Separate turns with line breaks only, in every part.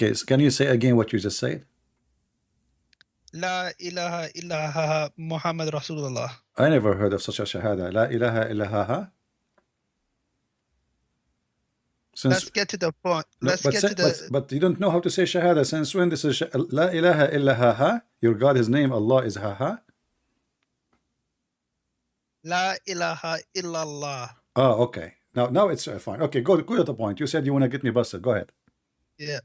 Okay, so can you say again what you just said?
La ilaha illallah Muhammad Rasulullah.
I never heard of such a shahada. La ilaha illallah. Since
Let's get to the point.
no,
Let's get to the
but you don't know how to say shahada. Since when this is la ilaha illallah? Your God, His name Allah is ha.
La ilaha illallah.
Oh, okay. Now it's fine. Okay, go to the point. You said you want to get me busted. Go ahead.
Yeah.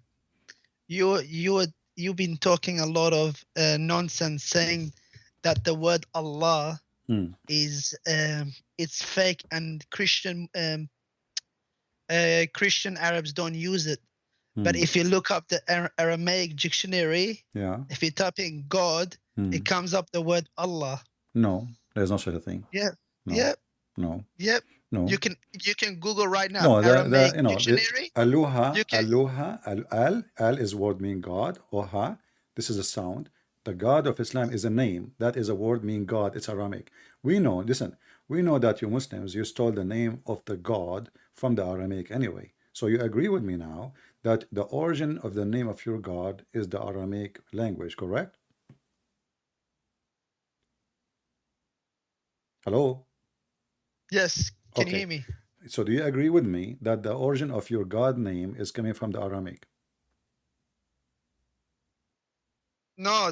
You've been talking a lot of nonsense, saying that the word Allah is it's fake and Christian Arabs don't use it. But if you look up the Aramaic dictionary,
yeah,
if you type in God, it comes up the word Allah.
No, there's no such a thing.
Yeah.
No.
Yep.
No.
Yep.
No.
You can Google right now.
No,
Aramaic
you know,
dictionary.
al is word mean God. Oha, this is a sound. The God of Islam is a name. That is a word mean God. It's Aramaic. We know, listen, we know that you Muslims, you stole the name of the God from the Aramaic anyway. So you agree with me now that the origin of the name of your God is the Aramaic language, correct? Hello?
Yes. Can you
Okay.
hear me?
So do you agree with me that the origin of your God name is coming from the Aramaic?
No.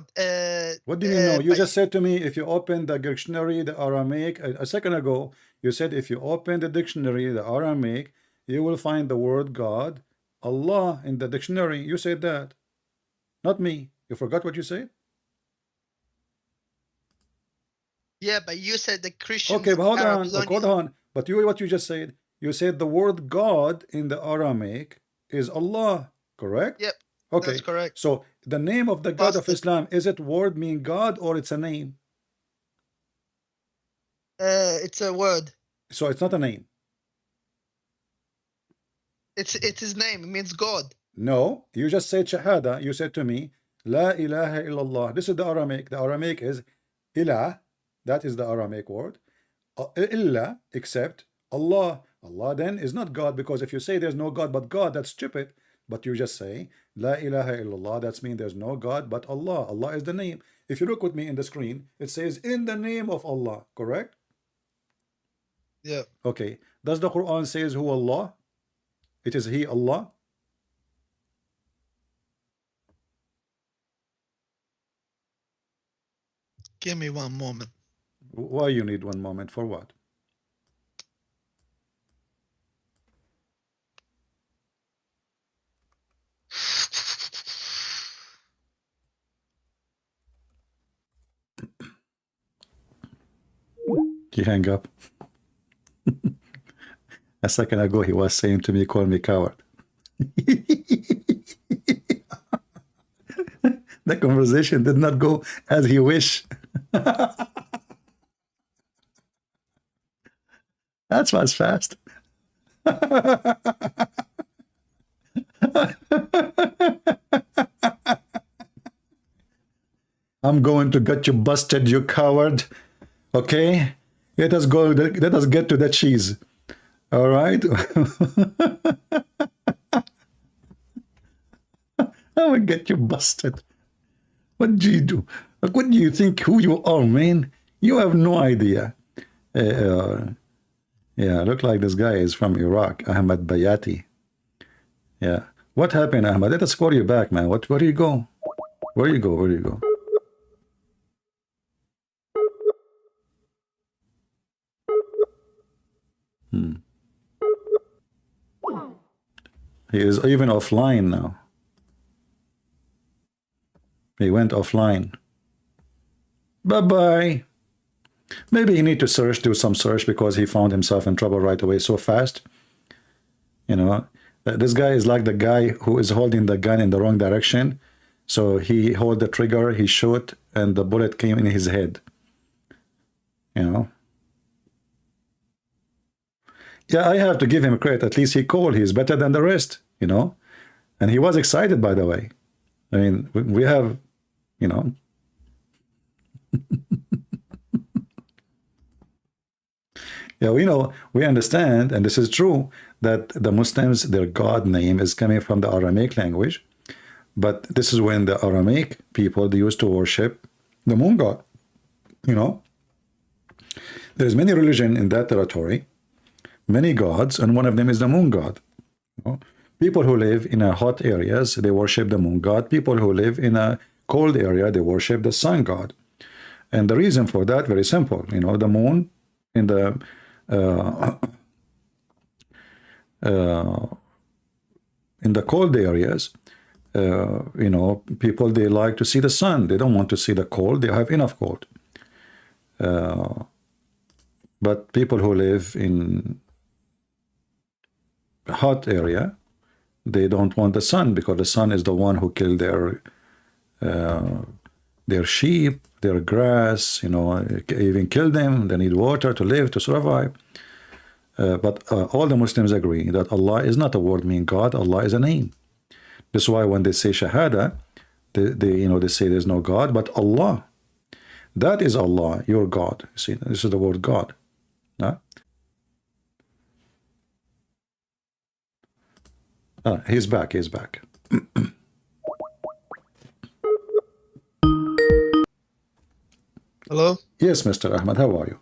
What do you mean no? You just said to me if you open the dictionary, the Aramaic, a second ago, you said if you open the dictionary, the Aramaic, you will find the word God, Allah in the dictionary. You said that. Not me. You forgot what you said?
Yeah, but you said the Christians.
Okay, but hold on. But what you just said, you said the word God in the Aramaic is Allah, correct?
Yep.
Okay,
that's correct.
So the name of the God of Islam, is it word mean God or it's a name?
It's a word.
So it's not a name.
It's his name. It means God.
No, you just said shahada. You said to me, La ilaha illallah. This is the Aramaic. The Aramaic is ilah. That is the Aramaic word. Illa, except Allah. Allah then is not God, because if you say there's no God but God, that's stupid. But you just say La ilaha illallah. That's mean there's no God but Allah. Allah is the name. If you look with me in the screen, it says in the name of Allah, correct?
Yeah.
Okay. Does the Quran says who Allah? It is He, Allah.
Give me one moment.
Why you need one moment? For what? He hang up. A second ago he was saying to me, call me coward. The conversation did not go as he wished. That was fast. I'm going to get you busted, you coward. Okay? Let us go. Let us get to the cheese. All right? I will get you busted. What do you do? What do you think who you are, man? You have no idea. Yeah, look like this guy is from Iraq, Ahmad Bayati. Yeah. What happened, Ahmad? Let us call you back, man. Where do you go? Where do you go? Where do you go? He is even offline now. He went offline. Bye-bye. Maybe he need to search, do some search, because he found himself in trouble right away so fast. You know, this guy is like the guy who is holding the gun in the wrong direction. So he hold the trigger, he shoot, and the bullet came in his head. You know. Yeah, I have to give him credit. At least he called. He's better than the rest, you know. And he was excited, by the way. I mean, we have, you know. Yeah, we know, we understand, and this is true, that the Muslims, their God name is coming from the Aramaic language. But this is when the Aramaic people, they used to worship the moon god. You know, there's many religion in that territory, many gods, and one of them is the moon god. You know? People who live in a hot areas, they worship the moon god. People who live in a cold area, they worship the sun god. And the reason for that, very simple. You know, the moon in the cold areas, you know, people, they like to see the sun. They don't want to see the cold. They have enough cold. But people who live in hot area, they don't want the sun, because the sun is the one who killed their sheep, their grass, you know, even kill them. They need water to live, to survive. But all the Muslims agree that Allah is not a word meaning God. Allah is a name. That's why when they say Shahada, they say there's no God, but Allah. That is Allah, your God. You see, this is the word God. No? He's back. He's back.
Hello?
Yes, Mr. Ahmed, how are you?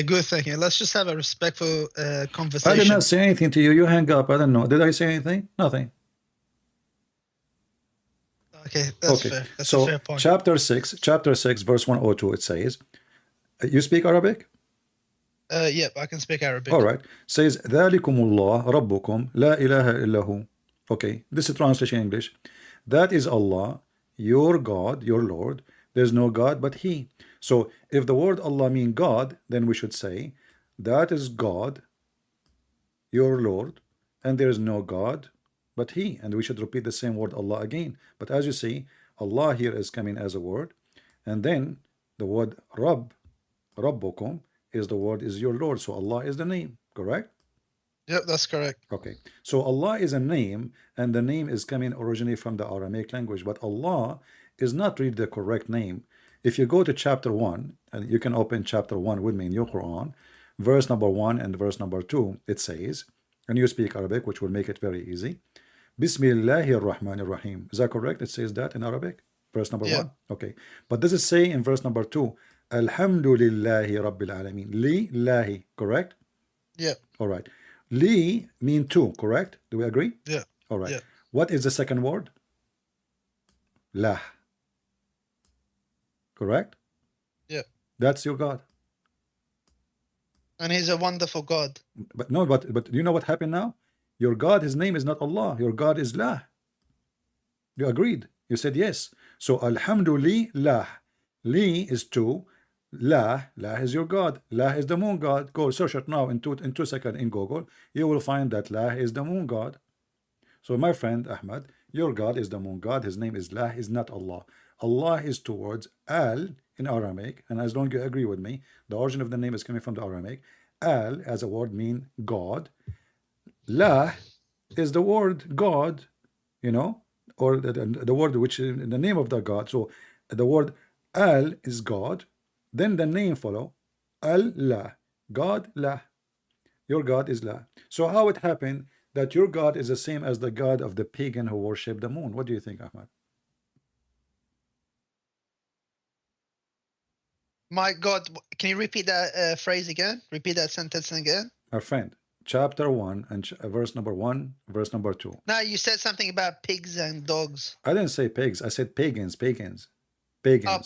Good, thank you. Let's just have a respectful
I did
conversation.
not say anything to you. You hang up. I don't know. Did I say anything? Nothing.
Okay, that's fair. That's a fair point.
chapter 6, verse 102, it says, you speak Arabic?
Yep, I can speak Arabic.
All right. Says, ذَلِكُمُ اللَّهُ رَبُّكُمْ لَا إِلَهَ إِلَّا هُ. Okay, this is translation in English. That is Allah, your God, your Lord. There's no God but He. So if the word Allah means God, then we should say, that is God, your Lord, and there is no God but He. And we should repeat the same word Allah again. But as you see, Allah here is coming as a word. And then the word Rabb, Rabbukum, is the word is your Lord. So Allah is the name, correct?
Yep, that's correct.
Okay. So Allah is a name, and the name is coming originally from the Aramaic language. But Allah is not really the correct name. If you go to chapter 1, and you can open chapter 1 with me in your Quran, verse number 1 and verse number 2, it says, and you speak Arabic, which will make it very easy. Bismillahir Rahmanir Rahim. Is that correct? It says that in Arabic, verse number 1. Okay. But does it say in verse number 2, Alhamdulillahi Rabbil Alameen? Li lahi, correct?
Yeah.
All right. Li mean two, correct? Do we agree?
Yeah.
All right.
Yeah.
What is the second word? Lah. Correct?
Yeah.
That's your God.
And He's a wonderful God.
But no, but you know what happened now? Your God, His name is not Allah. Your God is Lah. You agreed. You said yes. So Alhamdulillah. Li is two. Lah is your God. Lah is the moon God. Go search it now in 2 seconds in Google. You will find that Lah is the moon God. So my friend Ahmad, your God is the moon God. His name is Lah, is not Allah. Allah is towards Al in Aramaic, and as long as you agree with me, the origin of the name is coming from the Aramaic. Al as a word mean God. Lah is the word God, you know, or the word which is the name of the God. So the word Al is God, then the name follow, Allah, God, Lah. Your God is Lah. So how it happened that your God is the same as the God of the pagan who worship the moon? What do you think, Ahmad?
My God, can you repeat that phrase again? Repeat that sentence again?
Our friend, chapter 1 and verse number 1, verse number 2.
No, you said something about pigs and dogs.
I didn't say pigs. I said pagans.
Oh,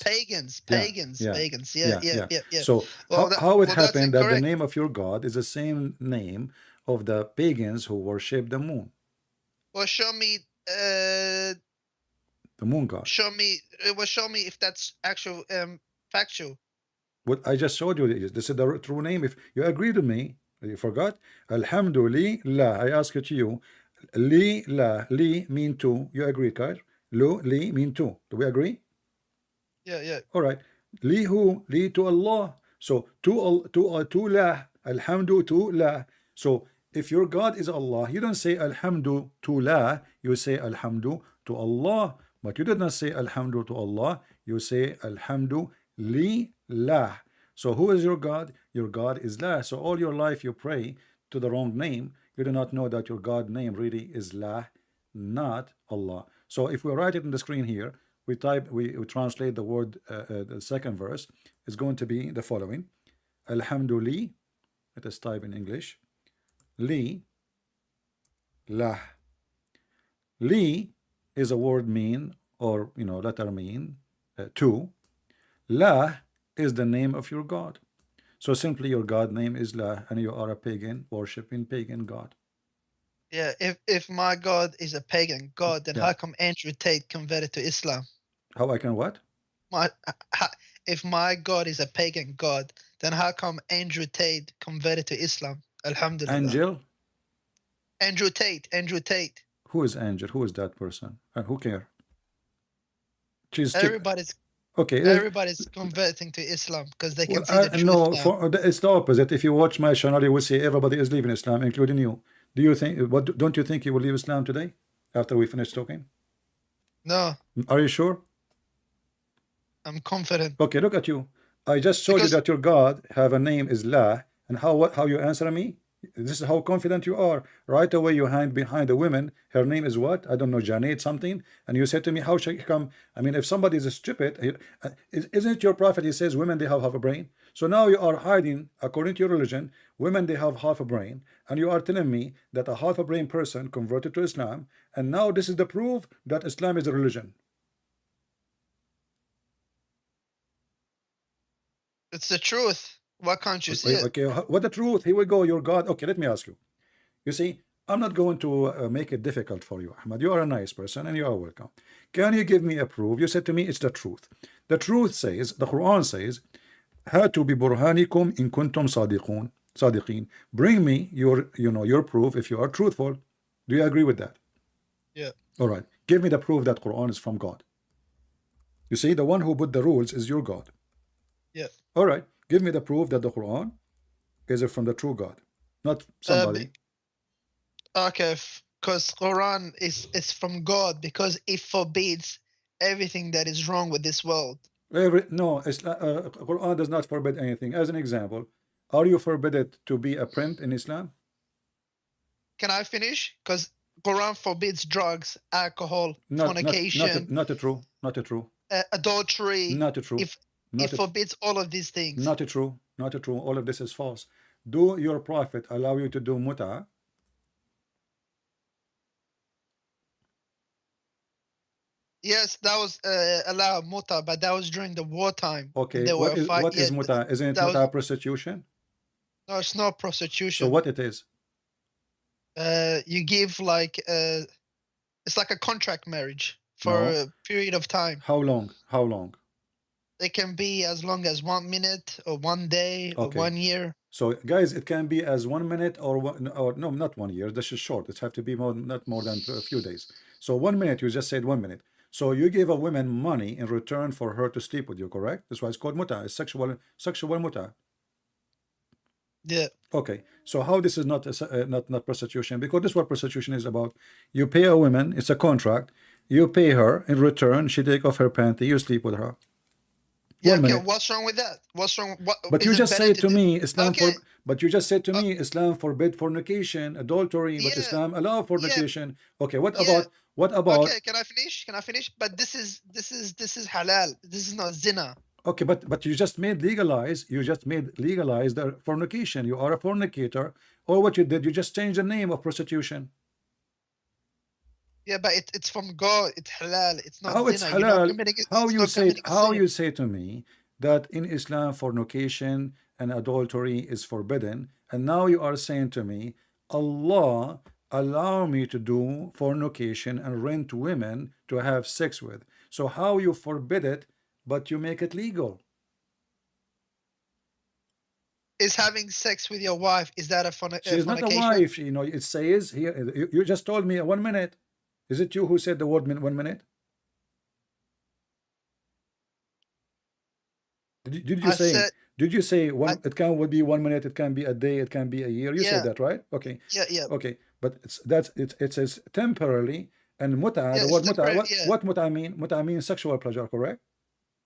pagans. Yeah.
So
Well,
how it
that's
happened that the
incorrect.
name of your God is the same name of the pagans who worship the moon,
Well, show me.
the moon God?
Show me. Show me if that's actual factual.
What I just showed you, this is the true name. If you agreed with me, you forgot. Alhamdulillah. I ask it to you. Li la li mean two. You agree, Kyle? Lu li mean two. Do we agree?
Yeah.
All right. Li who? Li to Allah. So to la. Alhamdu to la. So if your God is Allah, you don't say Alhamdu to la. You say Alhamdu to Allah. But you did not say Alhamdu to Allah. You say Alhamdu li la. So who is your God? Your God is La. So all your life you pray to the wrong name. You do not know that your God name really is La, not Allah. So if we write it in the screen here, we translate the word, the second verse is going to be the following. Alhamdulillah, let us type in English. Li, lah. Li is a word mean, or letter mean, to. Lah is the name of your God. So simply your God name is Lah, and you are a pagan, worshipping pagan God.
Yeah, if my God is a pagan God, then
Yeah.
how come Andrew Tate converted to Islam?
How I can what?
If my God is a pagan God, then how come Andrew Tate converted to Islam? Alhamdulillah.
Angel?
Andrew Tate.
Who is Angel? Who is that person? Who care? She's
Everybody's
okay.
Everybody's converting to Islam because they can
Well,
see the truth
no,
now.
it's the opposite. If you watch my channel, you will see everybody is leaving Islam, including you. Do you think? What don't you think you will leave Islam today after we finish talking?
No,
Are you sure?
I'm confident.
Okay, look at you. I just showed you that your God have a name is La, and how you answer me? This is how confident you are. Right away you hide behind a woman. Her name is what? I don't know, Janet something. And you said to me, how should he come? I mean, if somebody is stupid, isn't it your prophet? He says women, they have half a brain. So now you are hiding, according to your religion, women, they have half a brain. And you are telling me that a half a brain person converted to Islam. And now this is the proof that Islam is a religion.
It's the truth. Why can't you see it?
Okay, what the truth? Here we go, your God. Okay, let me ask you. You see, I'm not going to make it difficult for you, Ahmad. You are a nice person and you are welcome. Can you give me a proof? You said to me it's the truth. The truth says, the Quran says, هاتوا ببرهانكم إن كنتم صادقين. Bring me your proof if you are truthful. Do you agree with that?
Yeah.
All right. Give me the proof that Quran is from God. You see, the one who put the rules is your God.
Yeah.
All right. Give me the proof that the Quran is from the true God, not somebody.
Okay, because Quran is from God because it forbids everything that is wrong with this world.
No, Quran does not forbid anything. As an example, are you forbidden to be a print in Islam?
Can I finish? Because Quran forbids drugs, alcohol, fornication.
Not true. Not true.
Adultery.
Not true.
It forbids all of these things.
Not true. Not true. All of this is false. Do your prophet allow you to do muta?
Yes, that was allowed muta, but that was during the wartime.
Okay, what is muta? Isn't it muta prostitution?
No, it's not prostitution.
So what it is?
You give like it's like a contract marriage for a period of time.
How long? How long?
It can be as long as 1 minute or 1 day or 1 year.
So guys, it can be as 1 minute or no, not 1 year. This is short. It have to be not more than a few days. So 1 minute, you just said 1 minute. So you give a woman money in return for her to sleep with you, correct? That's why it's called muta. It's sexual muta.
Yeah.
Okay. So how this is not prostitution? Because this is what prostitution is about. You pay a woman. It's a contract. You pay her in return. She take off her panty. You sleep with her.
Yeah, okay, what's wrong with that? What's wrong?
But you just said to me, Islam but you just said to me, Islam forbid fornication, adultery, but Islam allow fornication. Okay, what about?
Okay, can I finish? Can I finish? But this is halal. This is not zina.
Okay, but you just made legalize. You just made legalize the fornication. You are a fornicator, or what you did? You just changed the name of prostitution.
Yeah, but it's from God. It's halal. It's not
how
zina.
It's halal? How you say to me that in Islam fornication and adultery is forbidden, and now you are saying to me, Allah allow me to do fornication and rent women to have sex with. So how you forbid it, but you make it legal?
Is having sex with your wife, is that a fornication?
She's not a wife. It says here. You just told me 1 minute. Is it you who said the word 1 minute? Did you say one? It would be 1 minute. It can be a day. It can be a year. You said that, right? Okay.
Yeah.
Okay, but it says temporarily, and muta. The word muta. What muta mean? Muta means sexual pleasure, correct?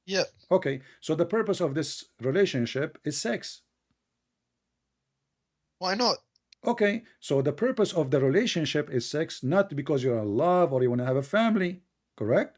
Yeah.
Okay, so the purpose of this relationship is sex.
Why not?
Okay, so the purpose of the relationship is sex, not because you're in love or you want to have a family. Correct?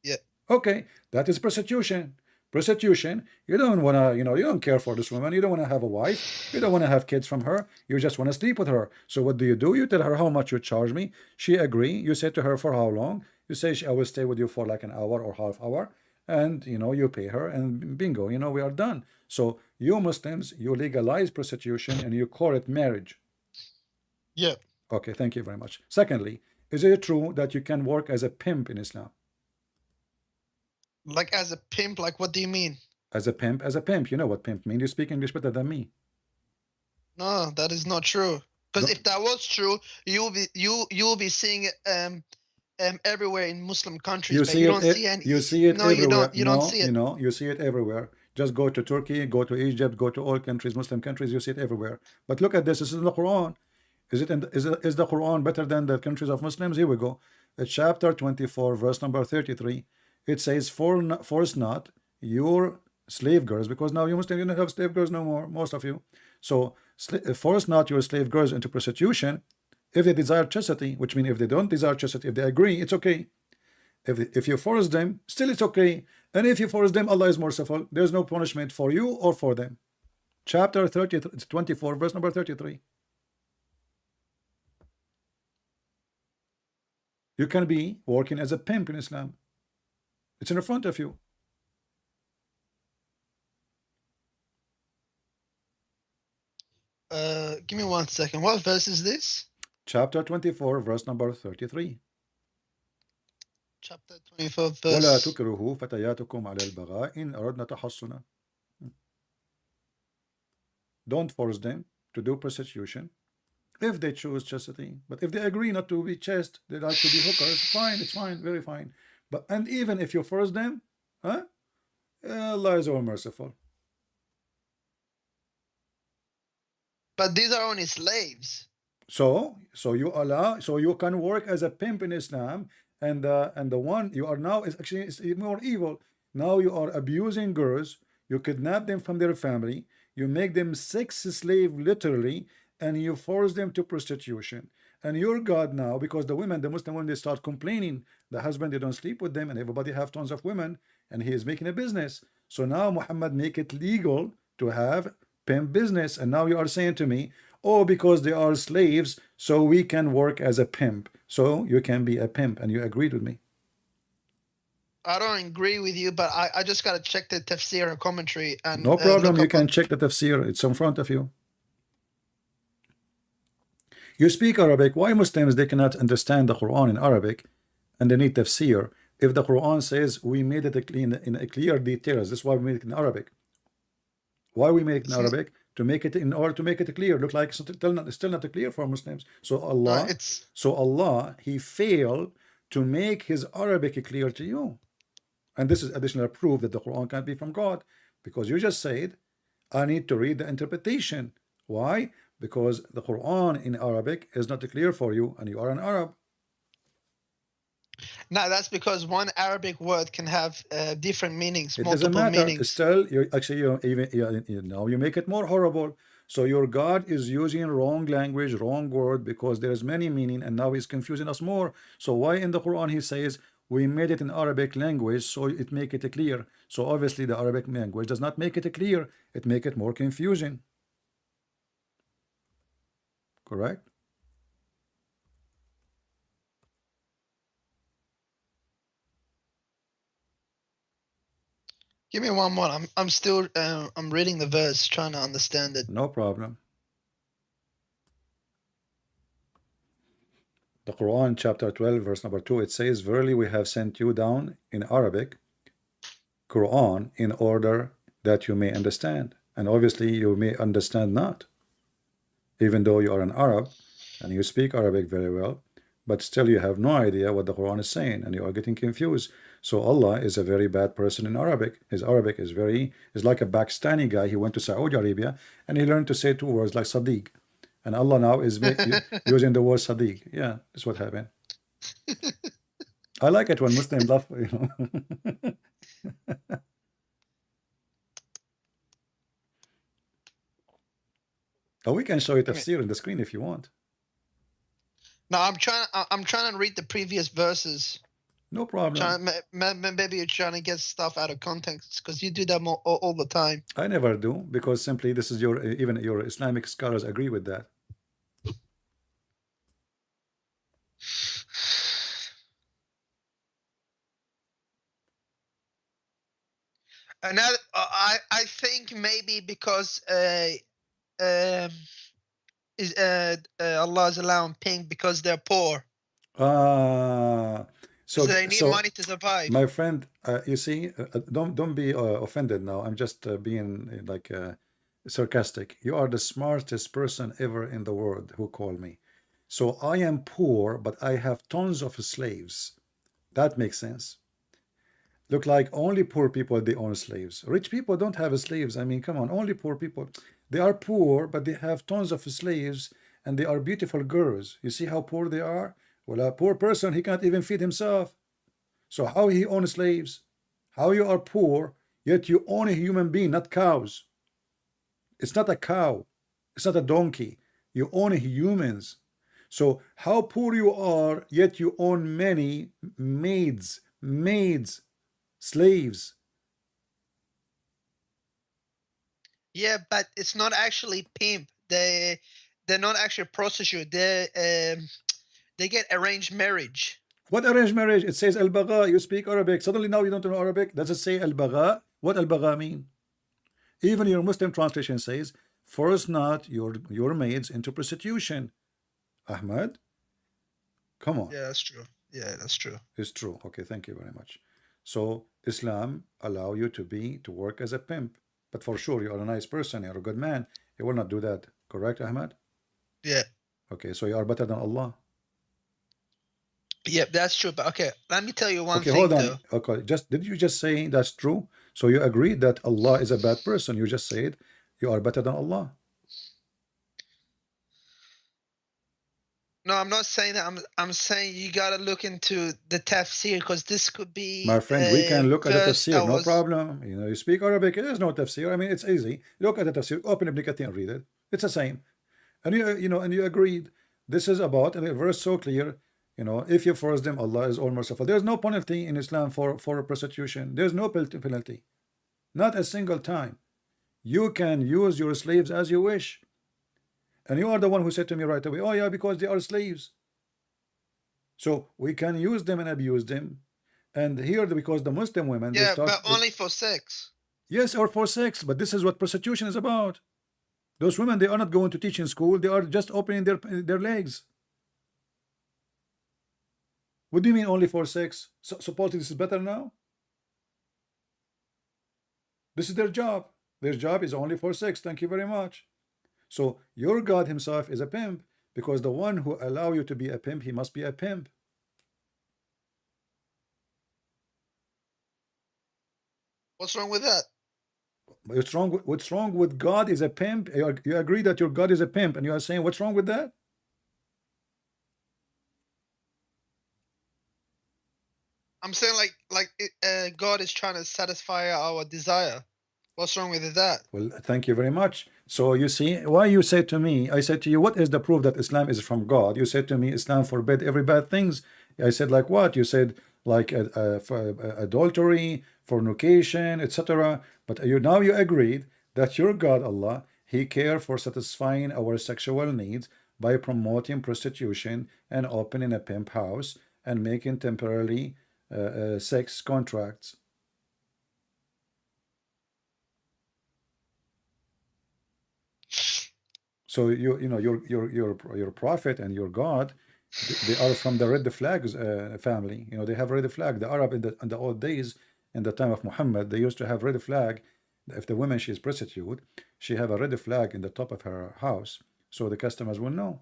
Yeah.
Okay, that is prostitution. Prostitution, you don't want to, you don't care for this woman. You don't want to have a wife. You don't want to have kids from her. You just want to sleep with her. So what do? You tell her how much you charge me. She agree. You say to her for how long. You say, I will stay with you for like an hour or half hour. And, you pay her and bingo, we are done. So you Muslims, you legalize prostitution and you call it marriage.
Yeah.
Okay, thank you very much. Secondly, is it true that you can work as a pimp in Islam?
Like as a pimp, like what do you mean?
As a pimp, as a pimp. You know what pimp means. You speak English better than me.
No, that is not true. Because
Don't-
if that was true, you'll be seeing it everywhere in Muslim countries,
You
but
see
you
it,
don't see any.
you see it
No, you
everywhere.
don't. You don't
No,
see it.
you see it everywhere. Just go to Turkey, go to Egypt, go to all countries, Muslim countries. You see it everywhere. But look at this. This is in the Quran. Is the Quran better than the countries of Muslims? Here we go. Chapter 24, verse number 33. It says, force not your slave girls, because now you Muslims, you don't have slave girls no more, most of you. So force not your slave girls into prostitution if they desire chastity, which means if they don't desire chastity, if they agree, it's okay. If you force them, still it's okay. And if you force them, Allah is merciful. There's no punishment for you or for them. Chapter 24, verse number 33. You can be working as a pimp in Islam. It's in front of you.
Give me 1 second. What verse is this?
Chapter 24, verse number 33.
Chapter 24,
ولا
verse.
تكرهوا فتياتكم على البغاء إن أردنا تحصنا. Don't force them to do prostitution if they choose chastity. But if they agree not to be chaste, they like to be hookers, fine, it's fine, very fine. And even if you force them, Allah is all merciful.
But these are only slaves.
So you can work as a pimp in Islam, and the one you are now is actually more evil. Now you are abusing girls, you kidnap them from their family, you make them sex slave literally, and you force them to prostitution. And your God now, because the Muslim women, they start complaining, the husband, they don't sleep with them, and everybody have tons of women, and he is making a business. So now Muhammad make it legal to have pimp business, and now you are saying to me, oh, because they are slaves, so we can work as a pimp. So you can be a pimp, and you agreed with me.
I don't agree with you, but I just gotta check the tafsir or commentary and
no problem.
look
You
up
can
on...
check the tafsir. It's in front of you. You speak Arabic. Why Muslims they cannot understand the Quran in Arabic, and they need tafsir? If the Quran says we made it in a clear details, this is why we made it in Arabic. Why we make it in Arabic? To make it in order to make it clear. Look like it's still not clear for Muslims. So Allah, He failed to make His Arabic clear to you. And this is additional proof that the Quran can't be from God, because you just said I need to read the interpretation. Why? Because the Quran in Arabic is not clear for you, and you are an Arab.
No, that's because one Arabic word can have different meanings,
It doesn't
multiple
matter.
meanings.
Still, now you make it more horrible. So your God is using wrong language, wrong word, because there is many meaning, and now he's confusing us more. So why in the Quran he says we made it in Arabic language so it make it clear? So obviously the Arabic language does not make it clear. It make it more confusing. Correct?
Give me one more. I'm still I'm reading the verse, trying to understand it.
No problem. The Quran chapter 12 verse number 2, it says, verily we have sent you down in Arabic Quran in order that you may understand. And obviously you may understand not, even though you are an Arab and you speak Arabic very well, but still you have no idea what the Quran is saying, and you are getting confused. So Allah is a very bad person in Arabic. His Arabic is like a Pakistani guy. He went to Saudi Arabia and he learned to say two words like Sadiq. And Allah now is using the word Sadiq. Yeah, that's what happened. I like it when Muslims laugh, Oh, we can show you tafsir on the screen if you want.
No, I'm trying to read the previous verses.
No problem.
Maybe you're trying to get stuff out of context because you do that all the time.
I never do, because simply this is your, even your Islamic scholars agree with that.
Another, I think maybe because Allah is allowing pink because they're poor,
So
so they need money to survive.
my friend, you see, don't be offended now. I'm just being like sarcastic. You are the smartest person ever in the world who called me. So I am poor, but I have tons of slaves. That makes sense. Look like only poor people, they own slaves. Rich people don't have slaves. I mean, come on, only poor people. They are poor, but they have tons of slaves, and they are beautiful girls. You see how poor they are? Well, a poor person, he can't even feed himself. So how he owns slaves? How you are poor, yet you own a human being, not cows. It's not a cow. It's not a donkey. You own humans. So how poor you are, yet you own many maids, slaves.
Yeah, but it's not actually pimp. They're not actually prostitute. They get arranged marriage.
What arranged marriage? It says al-bagha. You speak Arabic. Suddenly now you don't know Arabic. Does it say al-bagha? What al-bagha mean? Even your Muslim translation says, force not your maids into prostitution. Ahmad, come on.
Yeah, that's true. Yeah, that's true.
It's true. Okay, thank you very much. So Islam allow you to work as a pimp, but for sure you are a nice person, you're a good man. You will not do that. Correct, Ahmad?
Yeah.
Okay, so you are better than Allah.
Yeah, that's true. But okay, let me tell you one
Okay,
thing
hold on.
though.
Okay, did you just say that's true? So you agree that Allah is a bad person. You just said you are better than Allah.
No, I'm not saying that. I'm saying you gotta look into the tafsir because this could be
My friend, we can look at the
verse
tafsir,
that
no
was.
problem. You know, you speak Arabic, there's no tafsir. I mean, it's easy. Look at the tafsir, open Ibn Kathir and read it. It's the same. And you agreed. This is about, and the verse so clear, if you force them, Allah is all merciful. There's no penalty in Islam for prostitution. There's no penalty. Not a single time. You can use your slaves as you wish. And you are the one who said to me right away, oh yeah, because they are slaves. So we can use them and abuse them. And here, because the Muslim women, they
Yeah,
start.
but only for sex.
Yes, or for sex, but this is what prostitution is about. Those women, they are not going to teach in school. They are just opening their legs. What do you mean only for sex? So, supposedly this is better now? This is their job. Their job is only for sex. Thank you very much. So your God himself is a pimp, because the one who allow you to be a pimp, he must be a pimp.
What's wrong with that?
What's wrong with God is a pimp? You agree that your God is a pimp, and you are saying what's wrong with that?
I'm saying God is trying to satisfy our desire. What's wrong with that?
Well, thank you very much. So you see, why you said to me, I said to you, what is the proof that Islam is from God? You said to me, Islam forbid every bad things. I said, like what? You said, like adultery, fornication, etc. But now you agreed that your God, Allah, He care for satisfying our sexual needs by promoting prostitution and opening a pimp house and making temporarily sex contracts. So your prophet and your God, they are from the red flags family. They have red flag. The Arab in the old days, in the time of Muhammad, they used to have red flag. If the woman, she is prostitute, she have a red flag in the top of her house, so the customers will know.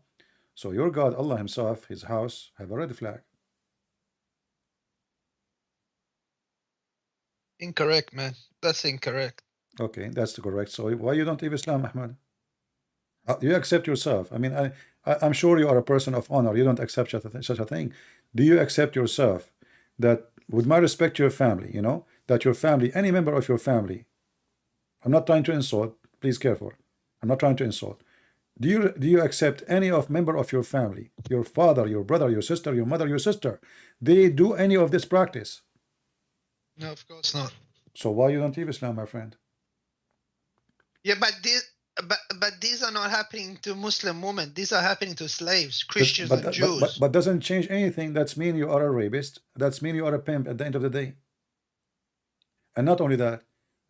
So your God, Allah Himself, His house have a red flag.
Incorrect, man. That's incorrect.
Okay, that's correct. So why you don't leave Islam, Ahmad? You accept yourself. I mean, I'm sure you are a person of honor. You don't accept such a thing. Do you accept yourself that, with my respect to your family, that your family, any member of your family, I'm not trying to insult, please careful. I'm not trying to insult. Do you accept any of member of your family, your father, your brother, your sister, your mother, your sister? They do any of this practice?
No, of course not.
So why you don't leave Islam, my friend?
Yeah, but these are not happening to Muslim women. These are happening to slaves, Christians, and Jews.
But doesn't change anything. That's mean you are a rapist. That's mean you are a pimp at the end of the day. And not only that,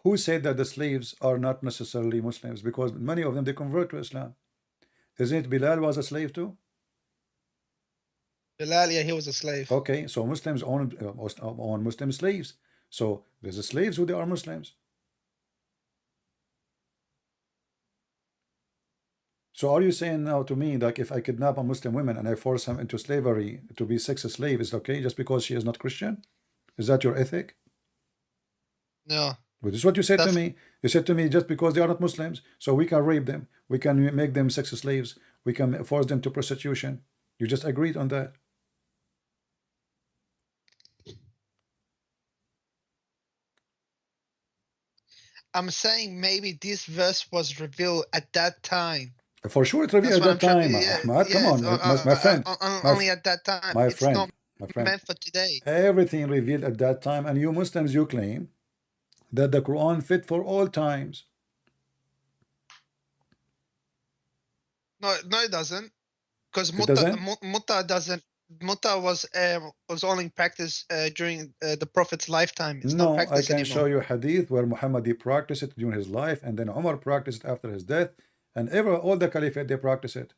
who said that the slaves are not necessarily Muslims? Because many of them, they convert to Islam. Isn't it Bilal was a slave too?
Bilal, yeah, he was a slave.
Okay, so Muslims own Muslim slaves. So there's the slaves who they are Muslims. So are you saying now to me that if I kidnap a Muslim woman and I force him into slavery to be sex slave is okay just because she is not Christian? Is that your ethic?
No.
But this is what you said to me. You said to me just because they are not Muslims, so we can rape them, we can make them sex slaves, we can force them to prostitution. You just agreed on that.
I'm saying maybe this verse was revealed at that time.
For sure, it revealed at that time, Ahmad. Come on, my friend.
Only at that time.
My
it's
friend,
not meant for today.
Everything revealed at that time, and you Muslims, you claim that the Quran fit for all times.
No, it doesn't. Because Mutta doesn't. Mutta was only practiced during the Prophet's lifetime. It's not practiced
I can
anymore.
show you hadith where Muhammad practiced it during his life, and then Umar practiced it after his death, and all the caliphate they practice it.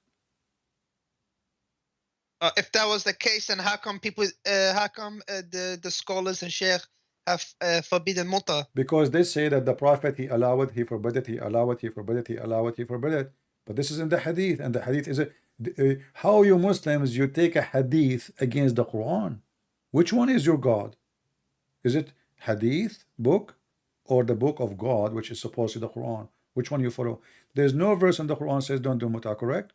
If that was the case, then how come the scholars and sheikh have forbidden Mutta?
Because they say that the Prophet he allowed, he forbid it, he allowed it, he forbid it, he allowed it, he forbid it. But this is in the hadith, and the hadith is how you Muslims you take a hadith against the Quran. Which one is your God? Is it hadith book or the book of God, which is supposed to be the Quran? Which one you follow? There's no verse in the Quran says don't do muta, correct?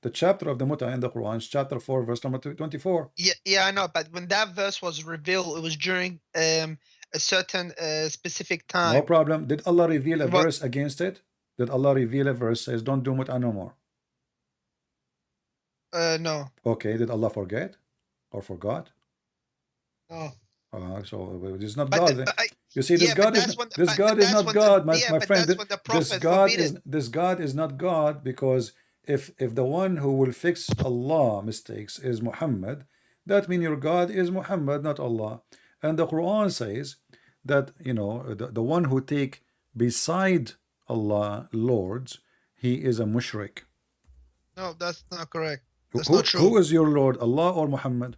The chapter of the muta in the Quran is chapter 4, verse number 24.
Yeah, I know. But when that verse was revealed, it was during a certain specific time.
No problem. Did Allah reveal a verse against it? Did Allah reveal a verse says don't do muta no more?
No.
Okay. Did Allah forget or forgot?
No.
So this is not God. You see, this God is not God, my friend. This God is not God, because if the one who will fix Allah mistakes is Muhammad, that means your God is Muhammad, not Allah. And the Quran says that the one who take beside Allah lords, he is a mushrik.
No, that's not correct. That's not true.
Who is your Lord, Allah or Muhammad?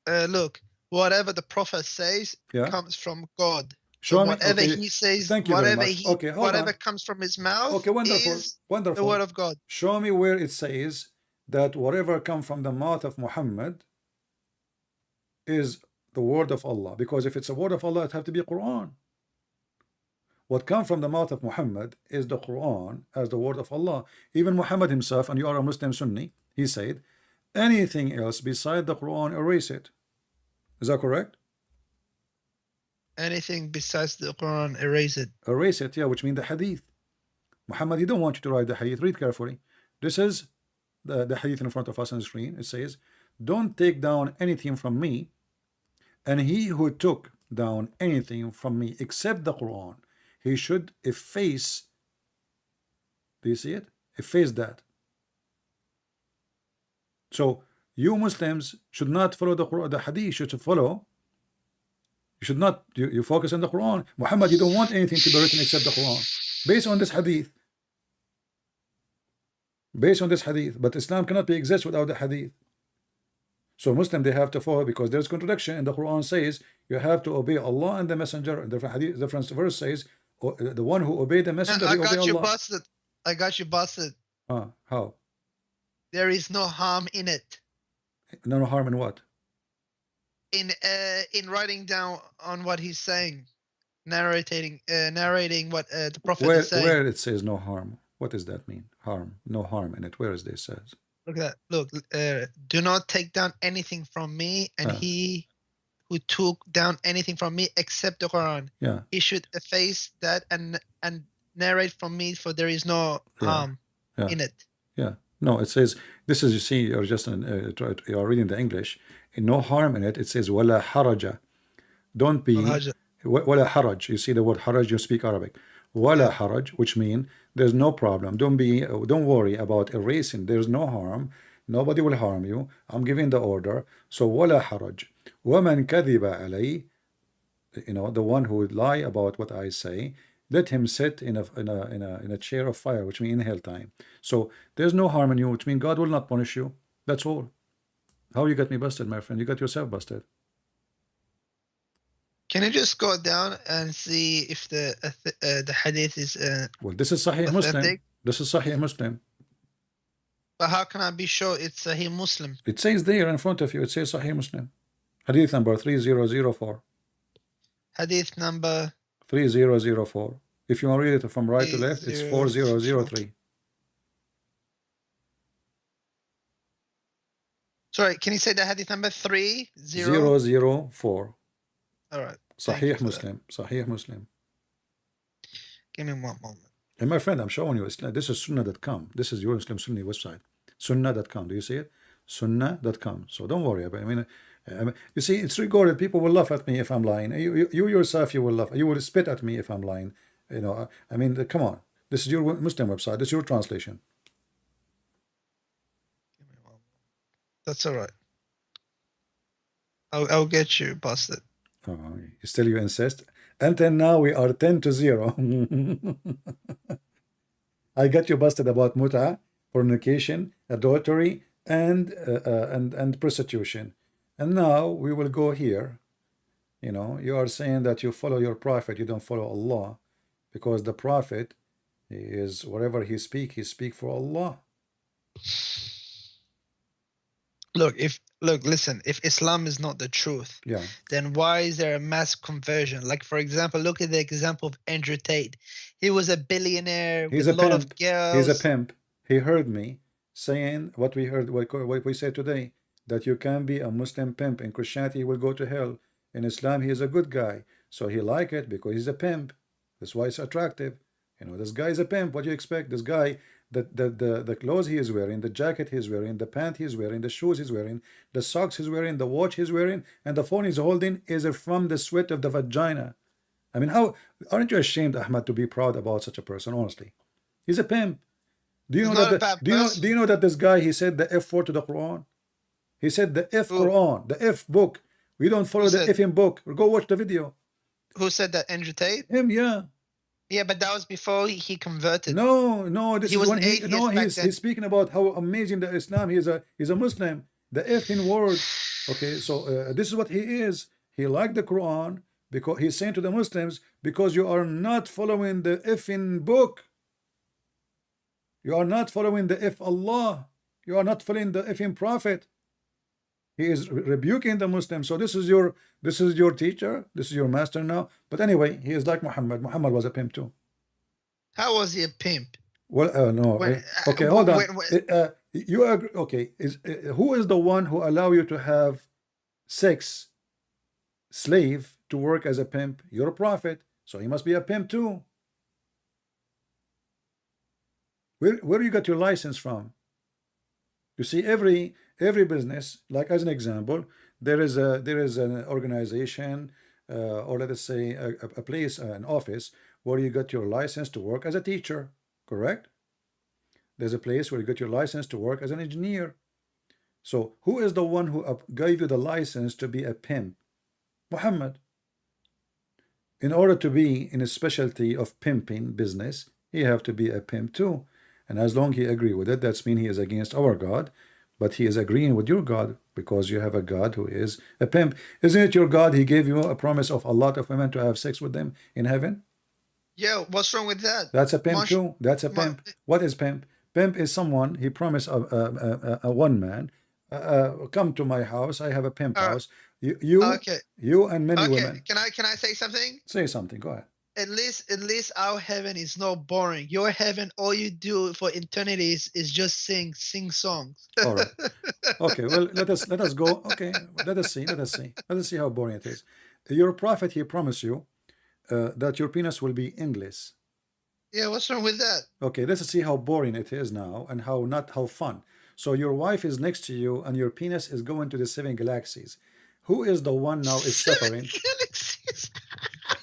Look, whatever the Prophet says comes from God.
Show me.
Whatever he says,
Thank you
whatever
very much.
whatever comes from his mouth is the word of God.
Show me where it says that whatever comes from the mouth of Muhammad is the word of Allah. Because if it's a word of Allah, it have to be Quran. What comes from the mouth of Muhammad is the Quran as the word of Allah. Even Muhammad himself, and you are a Muslim Sunni, he said, anything else beside the Quran, erase it. Is that correct?
Anything besides the Quran, erase it.
Erase it, yeah, which means the hadith. Muhammad, he don't want you to write the hadith. Read carefully. This is the hadith in front of us on the screen. It says, don't take down anything from me, and he who took down anything from me except the Quran, he should efface. Do you see it? Efface that. So you Muslims should not follow the Quran, the hadith. You should follow. You should not. You focus on the Quran. Muhammad, you don't want anything to be written except the Quran, based on this hadith. Based on this hadith, but Islam cannot be exist without the hadith. So Muslim, they have to follow, because there's contradiction. And the Quran says you have to obey Allah and the Messenger. The hadith, different verse says the one who obeyed the Messenger,
I
he
got
obey
you
Allah.
busted. I got you busted.
How?
There is no harm in it.
No harm in what?
In writing down on what he's saying, narrating what the Prophet is saying.
Where it says no harm, what does that mean? Harm, no harm in it. Where is this says?
Look at that. Look, do not take down anything from me, and he who took down anything from me except the Quran,
yeah,
he should efface that and narrate from me, for there is no harm in it.
Yeah. No, it says, this is, you see, you're just you're reading the English. No harm in it. It says, wala haraja. Don't be, wala haraj. You see the word haraj, you speak Arabic. Wala haraj, which means there's no problem. Don't worry about erasing. There's no harm. Nobody will harm you. I'm giving the order. So wala haraj. وَمَنْ كَذِبَ عَلَيْهِ, the one who would lie about what I say, let him sit in a chair of fire, which means in hell time. So there's no harm in you, which means God will not punish you. That's all. How you got me busted, my friend? You got yourself busted.
Can you just go down and see if the hadith is
well, this is Sahih
authentic?
Muslim. This is Sahih Muslim.
But how can I be sure it's Sahih Muslim?
It says there in front of you. It says Sahih Muslim. Hadith number 3004.
Hadith number
3004. If you want to read it from right to left, it's 4003.
Sorry, can you say the hadith number
3004?
All right.
Sahih Muslim. Sahih Muslim.
Give me 1 moment.
And my friend, I'm showing you. This is sunnah.com. This is your Muslim Sunni website. Sunnah.com. Do you see it? Sunnah.com. So don't worry about it. I mean, you see, it's recorded. People will laugh at me if I'm lying. You yourself, you will laugh. You will spit at me if I'm lying. I mean, come on. This is your Muslim website. This is your translation.
That's all right. I'll get you busted.
Oh, still you insist? Until now, we are 10-0. I got you busted about muta, fornication, adultery, and prostitution. And now we will go here. You are saying that you follow your prophet, you don't follow Allah, because the prophet is, whatever he speak for Allah.
Listen, if Islam is not the truth, then why is there a mass conversion? Like, for example, look at the example of Andrew Tate. He was a billionaire with a lot of girls.
He's a pimp. He heard me saying what we heard, what we said today, that you can be a Muslim pimp. In Christianity, he will go to hell. In Islam, he is a good guy. So he like it because he's a pimp. That's why it's attractive. This guy is a pimp. What do you expect? This guy, the clothes he is wearing, the jacket he's wearing, the pant he's wearing, the shoes he's wearing, the socks he's wearing, the watch he's wearing, and the phone he's holding is from the sweat of the vagina. I mean, aren't you ashamed, Ahmad, to be proud about such a person? Honestly, he's a pimp. Do you know do you know that this guy, he said the F word to the Quran? He said the F Quran, the F book. We don't follow the F-ing book. Go watch the video.
Who said that? Andrew Tate?
Him, yeah.
Yeah, but that was before he converted.
No, this is when he's speaking about how amazing the Islam. He's a Muslim. The F-ing word. Okay, so this is what he is. He liked the Quran because he's saying to the Muslims, because you are not following the F-ing book. You are not following the F Allah. You are not following the F-ing Prophet. He is rebuking the Muslims. So this is your teacher. This is your master now. But anyway, he is like Muhammad. Muhammad was a pimp too.
How was he a pimp?
Well, no. Okay, hold on. You agree? Okay, who is the one who allow you to have sex slave to work as a pimp? You're a prophet, so he must be a pimp too. Where you got your license from? You see, every business, like as an example, there is an organization, or let us say a place, an office where you got your license to work as a teacher, correct? There's a place where you got your license to work as an engineer. So who is the one who gave you the license to be a pimp? Muhammad. In order to be in a specialty of pimping business, he have to be a pimp too. And as long as he agree with it, that's mean he is against our God, but he is agreeing with your God, because you have a God who is a pimp. Isn't it your God? He gave you a promise of a lot of women to have sex with them in heaven.
Yeah, what's wrong with that?
That's a pimp too. That's a pimp. What is pimp? Pimp is someone, he promised a one man, come to my house. I have a pimp house. You and many women.
Can I say something?
Say something. Go ahead.
At least our heaven is not boring. Your heaven, all you do for eternity is just sing songs.
All right. Okay. Well, let us go. Okay. Let us see how boring it is. Your prophet, he promised you that your penis will be endless.
Yeah, what's wrong with that?
Okay, let's see how boring it is now and how fun. So your wife is next to you and your penis is going to the 7 galaxies. Who is the one now is
Seven
suffering?
galaxies.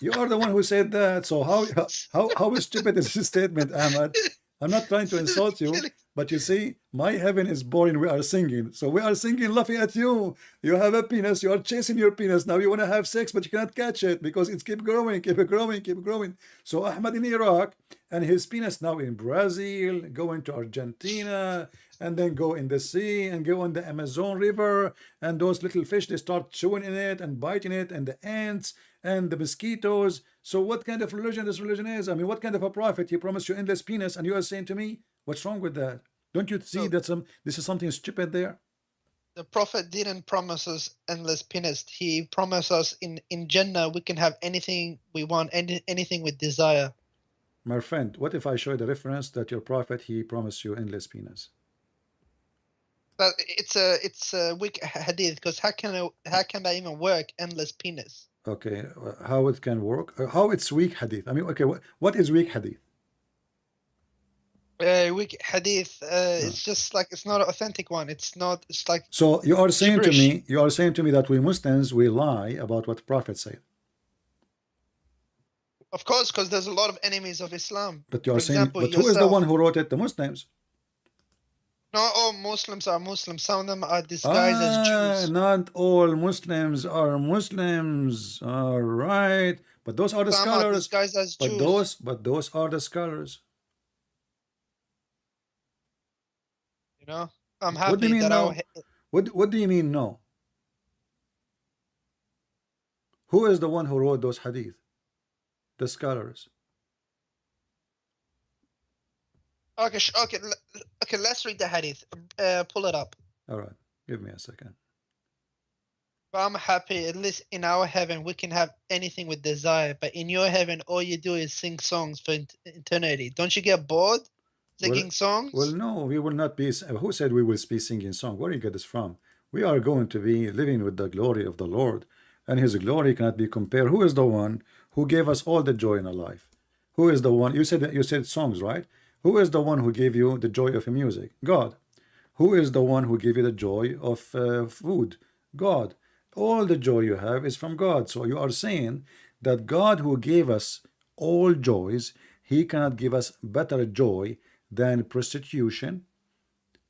You are the one who said that. So how stupid is this statement, Ahmad? I'm not trying to
Seven
insult you,
galaxies.
but you see, my heaven is boring. We are singing. So we are singing, laughing at you. You have a penis. You are chasing your penis. Now you want to have sex, but you cannot catch it because it's keep growing, keep growing, keep growing. So Ahmad in Iraq and his penis now in Brazil, going to Argentina, and then go in the sea and go on the Amazon River. And those little fish, they start chewing in it and biting it, and the ants and the mosquitoes. So what kind of religion this religion is? I mean, what kind of a prophet? He promised you endless penis, and you are saying to me, what's wrong with that? Don't you see
So
that this is something stupid there?
the prophet didn't promise us endless penis. He promised us in Jannah we can have anything we want, anything with desire.
My friend, what if I show you the reference that your prophet, he promised you endless penis?
But it's a weak hadith because how can that even work? Endless penis.
Okay, how it can work? How it's weak hadith? I mean, okay, what is weak hadith?
Weak hadith. It's just like it's not an authentic one. It's not. It's like
So you are saying to
gibberish.
me, that we Muslims, we lie about what Prophet said.
Of course, because there's a lot of enemies of Islam.
But you
For
are saying,
example,
but who is the one
yourself.
who wrote it? The Muslims.
Not all Muslims are Muslims. Some of them are disguised as Jews.
Not all Muslims are Muslims. All right. But those are the
Some are
scholars.
disguised as
But
Jews.
those are the scholars.
You know, I'm
What do you
happy
mean
that
no? What do you mean no? Who is the one who wrote those hadith? The scholars.
Okay, okay. Let's read the hadith. Pull it up.
All right. Give me a second.
But I'm happy, at least in our heaven, we can have anything with desire. But in your heaven, all you do is sing songs for eternity. Don't you get bored singing songs?
Well, no, we will not be. Who said we will be singing song? Where do you get this from? We are going to be living with the glory of the Lord, and His glory cannot be compared. Who is the one who gave us all the joy in our life? Who is the one? You said songs, right? Who is the one who gave you the joy of music? God. Who is the one who gave you the joy of food? God. All the joy you have is from God. So you are saying that God who gave us all joys, He cannot give us better joy than prostitution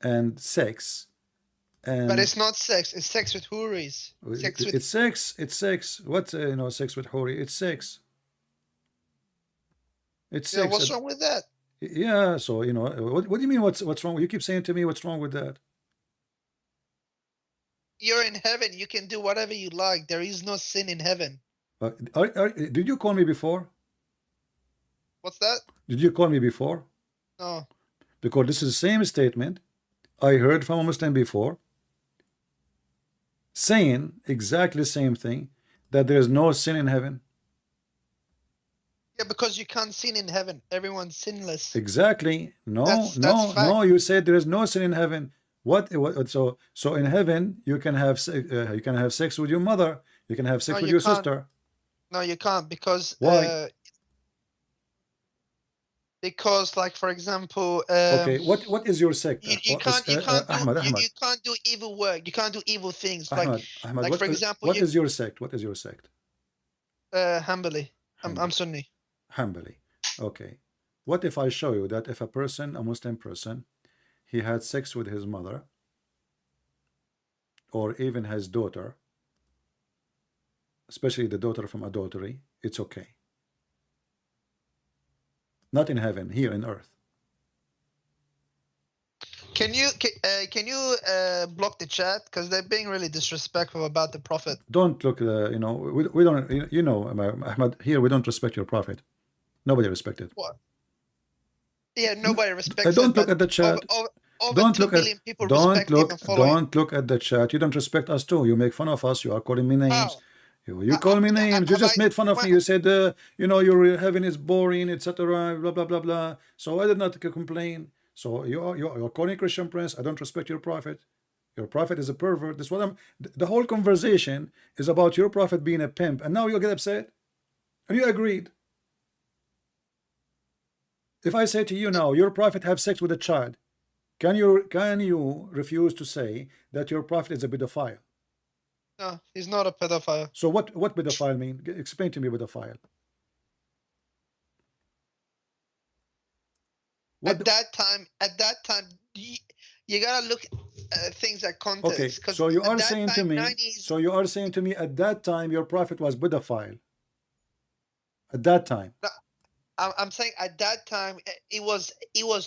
and sex. And
But it's not sex. It's sex with houris.
it's sex. It's sex. What sex with houri? It's sex. It's
Yeah,
sex.
what's wrong with that?
Yeah. So what do you mean? What's wrong? You keep saying to me, what's wrong with that?
You're in heaven. You can do whatever you like. There is no sin in heaven.
Did you call me before?
What's that?
Did you call me before?
No.
Because this is the same statement I heard from a Muslim before, saying exactly the same thing, that there is no sin in heaven.
Yeah, because you can't sin in heaven. Everyone's sinless.
Exactly. No,
That's
no,
fact.
no. You said there is no sin in heaven. What? So in heaven you can have sex with your mother. You can have sex with your sister.
No, you can't because
Why?
Because, like, for example,
Okay. What is your sect?
you can't
Ahmad.
you can't do evil work. You can't do evil things.
Ahmad.
Like for example,
what is your sect? What is your sect?
Hanbali. I'm
Hanbali.
Sunni.
Hanbali. Okay. What if I show you that if a Muslim person, he had sex with his mother or even his daughter, especially the daughter from adultery, it's okay. Not in heaven, here in earth.
Can you block the chat because they're being really disrespectful about the prophet?
Don't look. We don't. Ahmad, here we don't respect your prophet. Nobody respects it.
What? Yeah, nobody respects
Don't
it.
look at the chat.
Over 2 billion people respect him and follow him.
Don't look at the chat. You don't respect us too. You make fun of us. You are calling me names. You call me names. You just made fun of me. You said, your heaven is boring, etc. Blah blah blah blah. So I did not complain. So you're calling Christian Prince. I don't respect your prophet. Your prophet is a pervert. That's what I'm. The whole conversation is about your prophet being a pimp, and now you get upset, and you agreed. If I say to you now, your prophet have sex with a child, can you refuse to say that your prophet is a pedophile?
No, he's not a pedophile.
So what pedophile mean? Explain to me pedophile. What
At that time, you gotta look at things at
okay,
context. Because
so you
at
are
that
saying to
time,
me,
90s.
so you are saying to me at that time your prophet was pedophile. At that time.
No, I'm saying at that time it was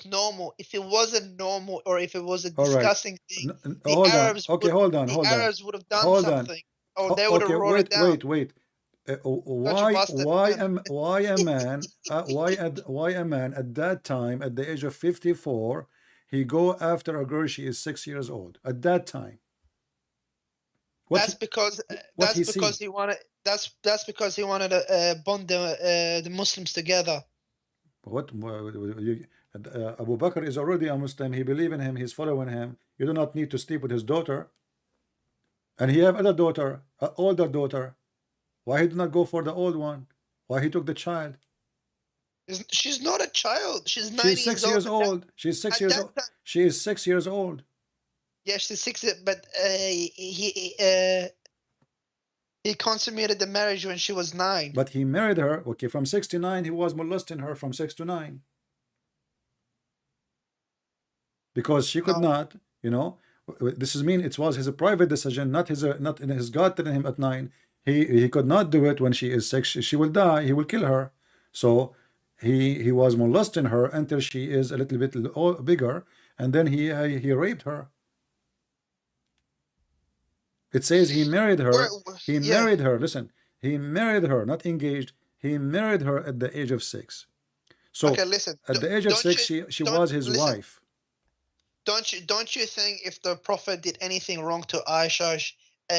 normal. If it wasn't normal, or if it was a
All right.
disgusting thing,
Hold on. Okay, hold on,
the
hold on.
Arabs would have done
Hold on.
something, or they would have
Okay,
wrote it down.
wait.
Got you busted again.
Why a man why a man at that time at the age of 54 he go after a girl she is 6 years old at that time? What
That's because
what he see?
he wanted. That's because he wanted to bond the Muslims together.
What Abu Bakr is already a Muslim. He believe in him. He's following him. You do not need to sleep with his daughter. And he have other daughter, older daughter. Why he did not go for the old one? Why he took the child?
She's not a child. She's 9
She's
years
6 years
old.
old. She's six
At
years
that
old.
time,
She is 6 years old.
yeah, she's 6. But he consummated the marriage when she was 9.
But he married her. Okay, from 6 to 9, he was molesting her from 6 to 9. Because she could
No.
not, you know, this is mean it was his private decision, not his God telling him at 9. He could not do it when she is 6. She will die. He will kill her. So he was molesting her until she is a little bit bigger, and then he raped her. It says he married her. He
Yeah.
married her. Listen, he married her, not engaged. He married her at the age of 6. So
Okay, listen.
at the age of 6, she was his wife.
Don't you think if the Prophet did anything wrong to Aisha,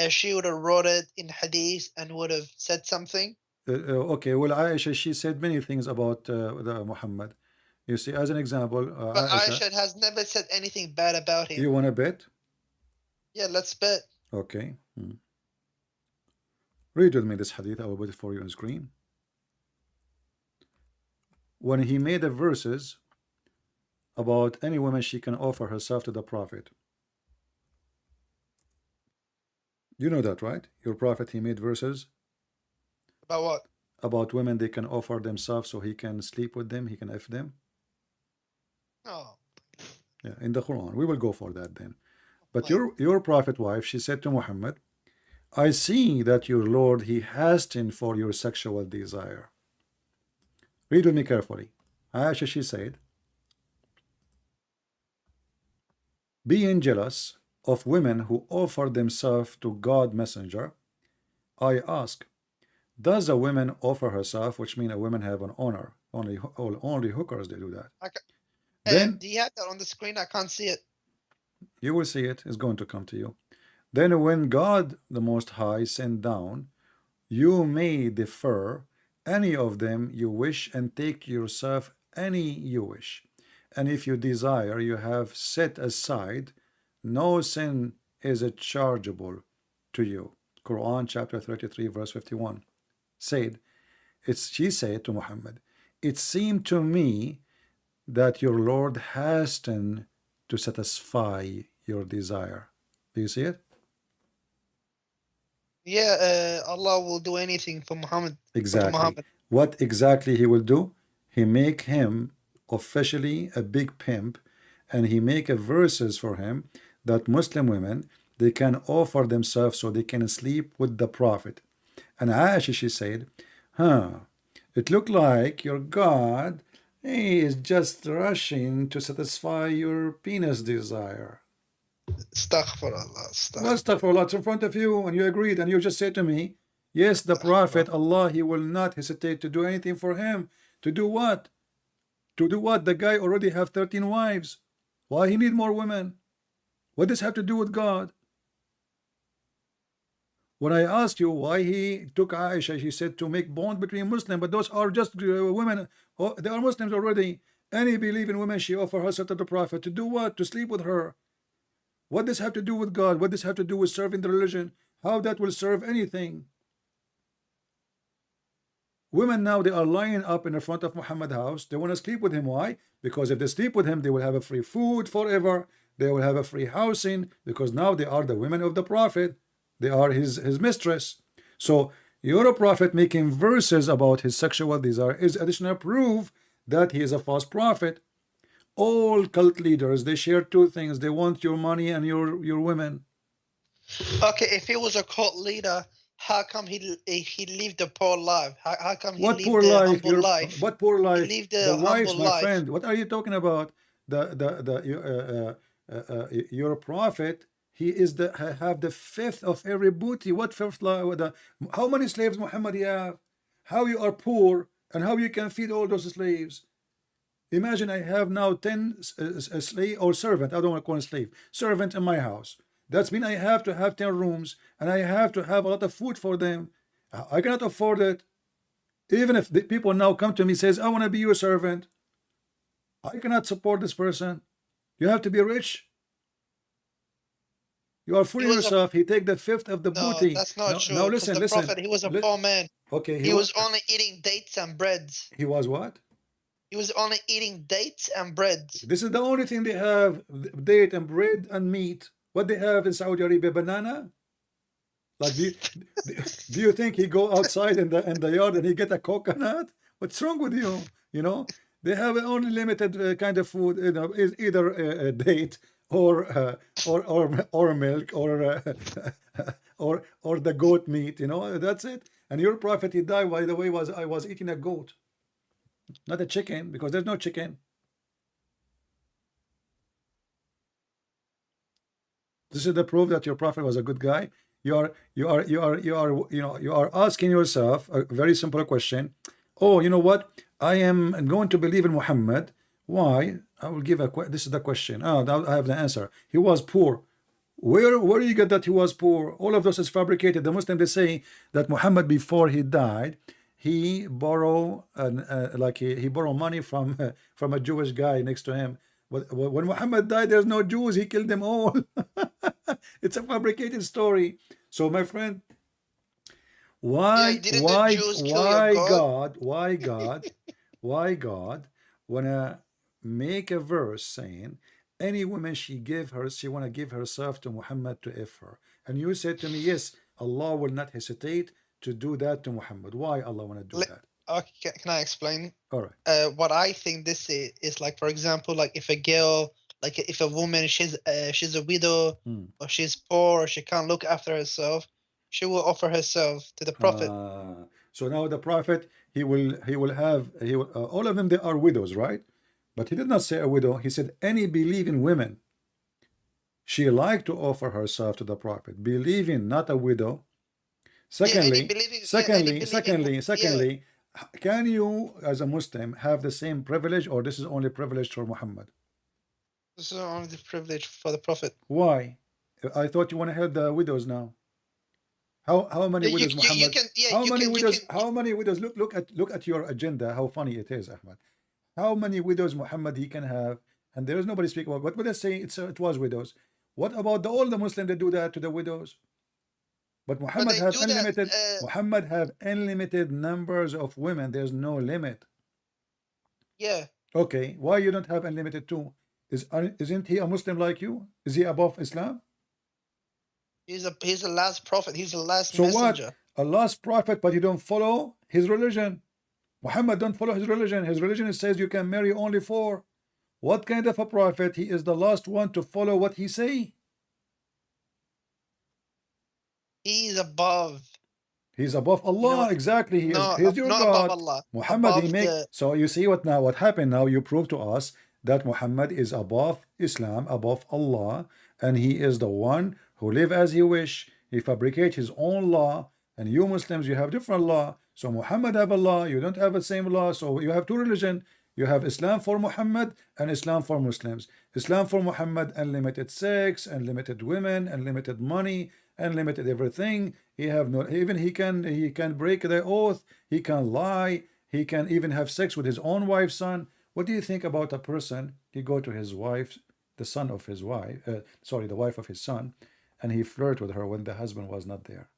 she would have wrote it in Hadith and would have said something?
Okay, well, Aisha, she said many things about Muhammad. You see, as an example,
But
Aisha.
Aisha has never said anything bad about him.
You want to bet?
Yeah, let's bet.
Okay. Read with me this hadith. I will put it for you on screen. When he made the verses about any woman she can offer herself to the Prophet. You know that, right? Your Prophet, he made verses.
About what?
About women they can offer themselves so he can sleep with them, he can F them.
Oh.
Yeah, in the Quran. We will go for that then. But your prophet wife, she said to Muhammad, I see that your Lord, he hastened for your sexual desire. Read with me carefully. Aisha, she said, being jealous of women who offer themselves to God messenger, I ask, does a woman offer herself, which means a woman have an honor? Only hookers they do that.
Then do you have that on the screen? I can't see it.
You will see it. It's going to come to you. Then when God the Most High sent down, you may defer any of them you wish and take yourself any you wish. And if you desire, you have set aside, no sin is chargeable to you. Quran chapter 33 verse 51 said, she said to Muhammad, it seemed to me that your Lord hastened to satisfy your desire. Do you see it?
Yeah, Allah will do anything for Muhammad.
Exactly.
For Muhammad.
What exactly he will do? He make him officially a big pimp, and he make a verses for him that Muslim women, they can offer themselves so they can sleep with the Prophet. And Aisha, she said, it looked like your God, he is just rushing to satisfy your penis desire.
Astaghfirullah.
Astaghfirullah, it's in front of you, and you agreed, and you just said to me, yes, the Prophet, Allah, he will not hesitate to do anything for him. To do what? To do what? The guy already have 13 wives. Why he need more women? What does this have to do with God? When I asked you why he took Aisha, she said to make bond between Muslims, but those are just women. Oh, they are Muslims already. Any believing woman, she offer herself to the Prophet. To do what? To sleep with her. What does have to do with God? What does have to do with serving the religion? How that will serve anything? Women now, they are lying up in the front of Muhammad's house. They want to sleep with him. Why? Because if they sleep with him, they will have a free food forever. They will have a free housing, because now they are the women of the Prophet. They are his mistress. So you're a prophet making verses about his sexual desire is additional proof that he is a false prophet. All cult leaders, they share two things. They want your money and your women.
Okay, if he was a cult leader, how come he lived a poor life? How come he
What
lived
poor
a
life?
humble life?
What poor
He
life?
lived
The
a
wives,
humble
my
life.
friend. What are you talking about? Your prophet. He is have the fifth of every booty. What fifth? How many slaves Muhammad you have? How you are poor and how you can feed all those slaves? Imagine I have now 10 slave or servant. I don't want to call it slave. Servant in my house. That's mean I have to have 10 rooms and I have to have a lot of food for them. I cannot afford it. Even if the people now come to me says, I want to be your servant, I cannot support this person. You have to be rich. You are
He
fooling
was a
yourself. He take the fifth of the
No,
booty.
that's not
Now
true. Because
listen,
the
listen.
prophet, he was a poor man.
Okay,
He was only eating dates and breads.
he was what?
He was only eating dates and breads.
This is the only thing they have: date and bread and meat. What they have in Saudi Arabia? Banana. Like, do you think he go outside in the yard and he get a coconut? What's wrong with you? You know, they have only limited kind of food. You know, is either a date or milk or the goat meat. You know, that's it. And your prophet, he died, by the way, was I was eating a goat, not a chicken, because there's no chicken. This is the proof that your prophet was a good guy. You are asking yourself a very simple question. Oh, you know what? I am going to believe in Muhammad. Why? I will give this is the question. Oh, now I have the answer. He was poor. Where do you get that he was poor? All of this is fabricated. The Muslims, they say that Muhammad, before he died, he borrowed he borrowed money from a Jewish guy next to him. But when Muhammad died, there's no Jews. He killed them all. It's a fabricated story. So, my friend,
Yeah, didn't the Jews kill your God?
why God wanna make a verse saying any woman she wanna give herself to Muhammad to if her, and you said to me, yes, Allah will not hesitate to do that to Muhammad. Why Allah wanna do that?
Okay, can I explain?
All right.
What I think this is like, for example, like if a girl, like if a woman, she's a widow, or she's poor, or she can't look after herself, she will offer herself to the prophet.
So now the prophet, he will all of them, they are widows, right? But he did not say a widow. He said any believing women. She liked to offer herself to the prophet, believing, not a widow. Secondly, can you, as a Muslim, have the same privilege, or this is only privilege for Muhammad?
This is only the privilege for the prophet.
Why? I thought you want to help the widows now. How many widows Muhammad? How many widows? Look at your agenda. How funny it is, Ahmad. How many widows Muhammad he can have, and there is nobody speak about. What would I say? It was widows. What about all the Muslims that do that to the widows? But Muhammad have unlimited. Muhammad have unlimited numbers of women. There's no limit.
Yeah.
Okay, why you don't have unlimited too? Isn't he a Muslim like you? Is he above Islam?
He's the last prophet. He's the last
so
messenger.
What? A last prophet, but you don't follow his religion. Muhammad don't follow his religion. His religion says you can marry only 4. What kind of a prophet? He is the last one to follow what he say.
He's above.
He's above Allah. Exactly. He's your
not
God.
above Allah.
Muhammad,
above
so you see what happened now? You prove to us that Muhammad is above Islam, above Allah, and he is the one who live as he wish. He fabricate his own law, and you Muslims, you have different law. So Muhammad have a law, you don't have the same law. So you have 2 religion. You have Islam for Muhammad and Islam for Muslims. Islam for Muhammad, unlimited sex, unlimited women, unlimited money, unlimited everything. He have no, even he can break the oath. He can lie. He can even have sex with his own wife's son. What do you think about a person? He go to his wife, the son of his wife, the wife of his son, and he flirt with her when the husband was not there.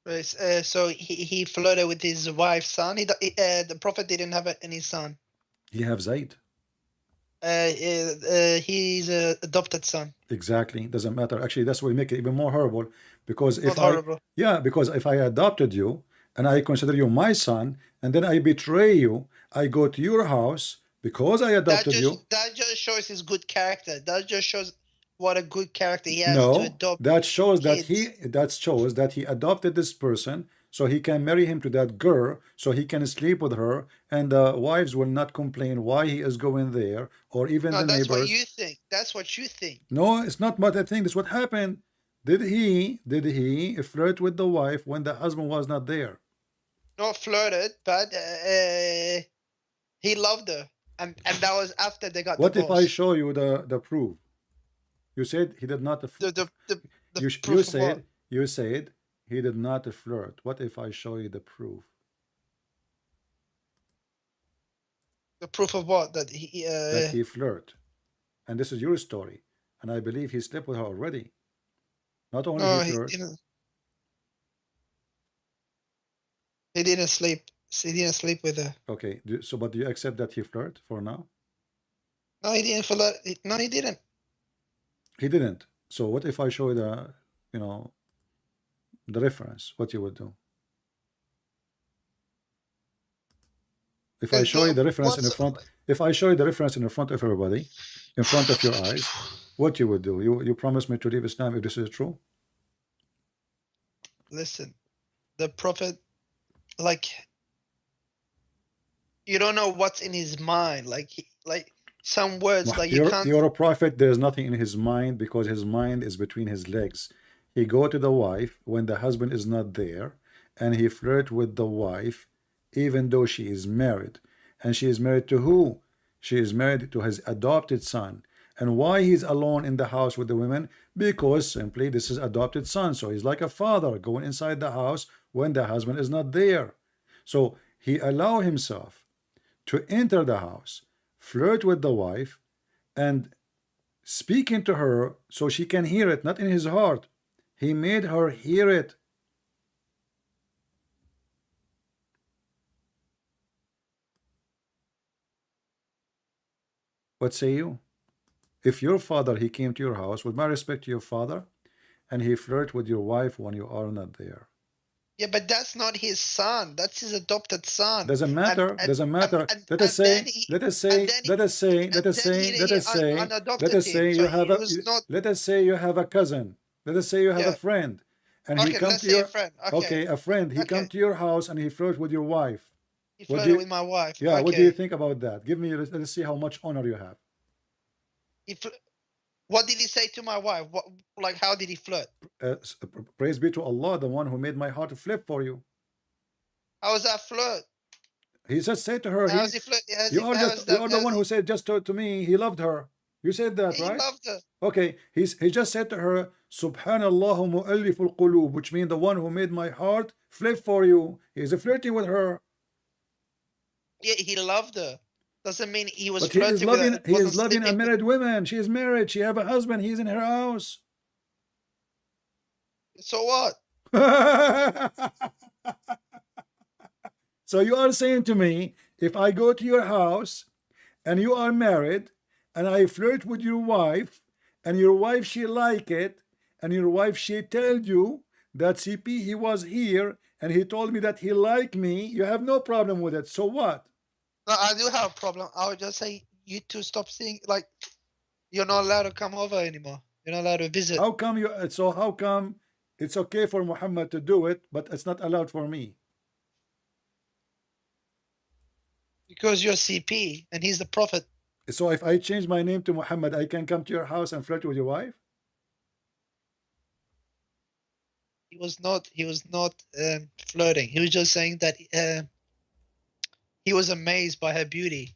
So he flirted with his wife's son. The prophet didn't have any son.
He have Zayd.
He's an adopted son.
Exactly. Doesn't matter. Actually, that's what make it even more horrible. Because if
Not horrible.
because if I adopted you and I consider you my son, and then I betray you, I go to your house because I adopted you.
That just shows his good character. That just shows what a good character he has to
No,
adopt.
that shows
kids.
that shows that he adopted this person so he can marry him to that girl, so he can sleep with her, and the wives will not complain why he is going there, or even
No,
the
that's
neighbors.
what you think. That's what you think.
No, it's not what I think. That's what happened. Did he flirt with the wife when the husband was not there?
Not flirted, but he loved her, and that was after they got
What
divorced.
if I show you the proof? You said he did not. You said he did not flirt. What if I show you the proof?
The proof of what? That
he flirt, and this is your story, and I believe he slept with her already. Not only he flirt.
He didn't sleep. He didn't sleep with her.
Okay, so but do you accept that he flirt for now?
No, he didn't flirt. No, he didn't.
He didn't. So what if I show you the, the reference? What you would do? If I show you the reference in the front, if I show you the reference in the front of everybody, in front of your eyes, what you would do? You promise me to leave Islam if this is true?
Listen, the prophet, like, you don't know what's in his mind. Like some words, like you can't.
You're a prophet. There's nothing in his mind because his mind is between his legs. He go to the wife when the husband is not there, and he flirt with the wife, even though she is married. And she is married to who? She is married to his adopted son. And why he's alone in the house with the women? Because simply this is adopted son. So he's like a father going inside the house when the husband is not there. So he allow himself to enter the house, flirt with the wife, and speaking to her so she can hear it, not in his heart. He made her hear it. What say you? If your father, he came to your house, with my respect to your father, and he flirt with your wife when you are not there.
Yeah, but that's not his son. That's his adopted son.
Doesn't matter. Doesn't matter. Let us say you have a cousin. Let us say you have a friend, and he comes to your a friend. He come to your house and he flirt with your wife.
He flirted with my wife.
Yeah. What do you think about that? Give me. Let's see how much honor you have.
What did he say to my wife? Like, how did he flirt?
Praise be to Allah, the one who made my heart flip for you.
How was that flirt?
He just said to her, you are the one who said just to me, he loved her. You said that, right? He
loved her.
Okay, he just said to her, Subhanallah mu'alliful qulub, which means the one who made my heart flip for you. He's flirting with her.
Yeah, he loved her. Doesn't mean he was
flirting with her. He is loving a married woman. She is married. She have a husband. He's in her house.
So what?
So you are saying to me, if I go to your house and you are married and I flirt with your wife and your wife, she like it, and your wife, she told you that CP, he was here and he told me that he liked me, you have no problem with it. So what?
No, I do have a problem. I would just say you two stop seeing, like, you're not allowed to come over anymore. You're not allowed to visit.
How come it's okay for Muhammad to do it, but it's not allowed for me?
Because you're CP and he's the prophet.
So if I change my name to Muhammad, I can come to your house and flirt with your wife?
He was not flirting. He was just saying that he was amazed by her beauty.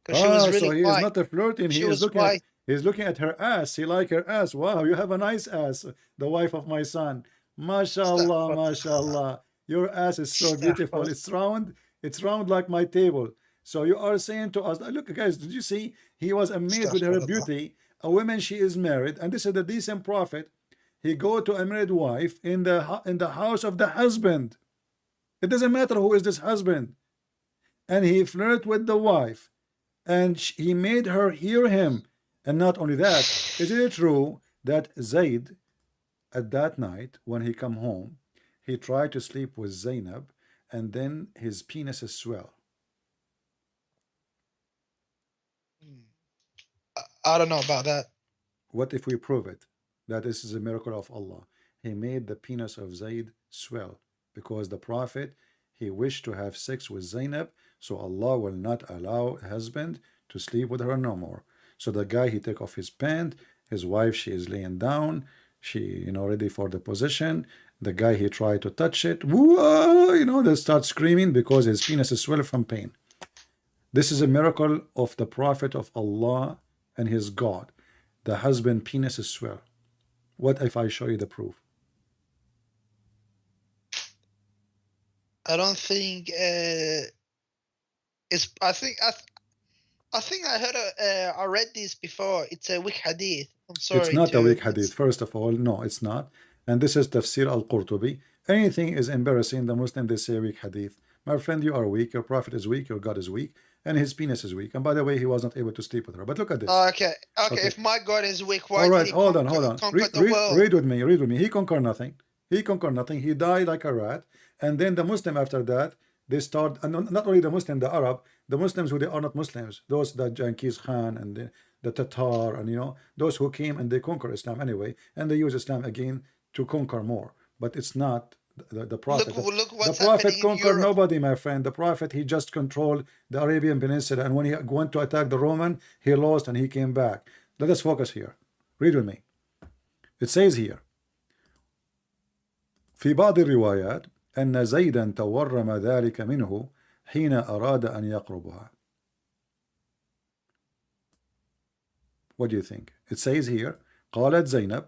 Because she was really
so he
white.
is not flirting. He's looking at her ass. He like her ass. Wow, you have a nice ass. The wife of my son. MashaAllah, MashaAllah. Your ass is so beautiful. It's round. It's round like my table. So you are saying to us, look, guys, did you see? He was amazed with her beauty. A woman, she is married, and this is the decent prophet. he go to a married wife in the house of the husband. It doesn't matter who is this husband. And he flirt with the wife, and he made her hear him. And not only that, is it true that Zayd at that night when he come home, he tried to sleep with Zainab, and then his penis is swell?
I don't know about that.
What if we prove it? That this is a miracle of Allah. He made the penis of Zayd swell because the Prophet, he wished to have sex with Zainab, so Allah will not allow a husband to sleep with her no more. So the guy, he take off his pant, his wife, she is laying down, she, ready for the position. The guy, he tried to touch it. Whoa, they start screaming because his penis is swell from pain. This is a miracle of the Prophet of Allah and his God. The husband penis is swell. What if I show you the proof?
I don't think it's. I think I heard. I read this before. It's a weak hadith. I'm sorry.
It's not a weak hadith. First of all, no, it's not. And this is Tafsir al-Qurtubi. Anything is embarrassing, the Muslim, they say weak hadith. My friend, you are weak. Your Prophet is weak. Your God is weak. And his penis is weak. And by the way, he was not able to sleep with her. But look at this.
Okay. If my God is weak, why
all right,
did he
hold on.
conquer the world?
Read with me. He conquered nothing. He died like a rat. And then the Muslim after that, they start, and not only the Muslim, the Arab, the Muslims who they are not Muslims, those the Genghis Khan and the Tatar, and those who came and they conquer Islam anyway, and they use Islam again to conquer more. But it's not the Prophet.
Look what's
the Prophet
happening in
conquered
Europe.
nobody, my friend. The Prophet, he just controlled the Arabian Peninsula, and when he went to attack the Roman, he lost and he came back. Let us focus here. Read with me. It says here, في بعض الروايات أن زيدا تورم ذلك منه حين أراد أن يقربها. What do you think? It says here, قالت زينب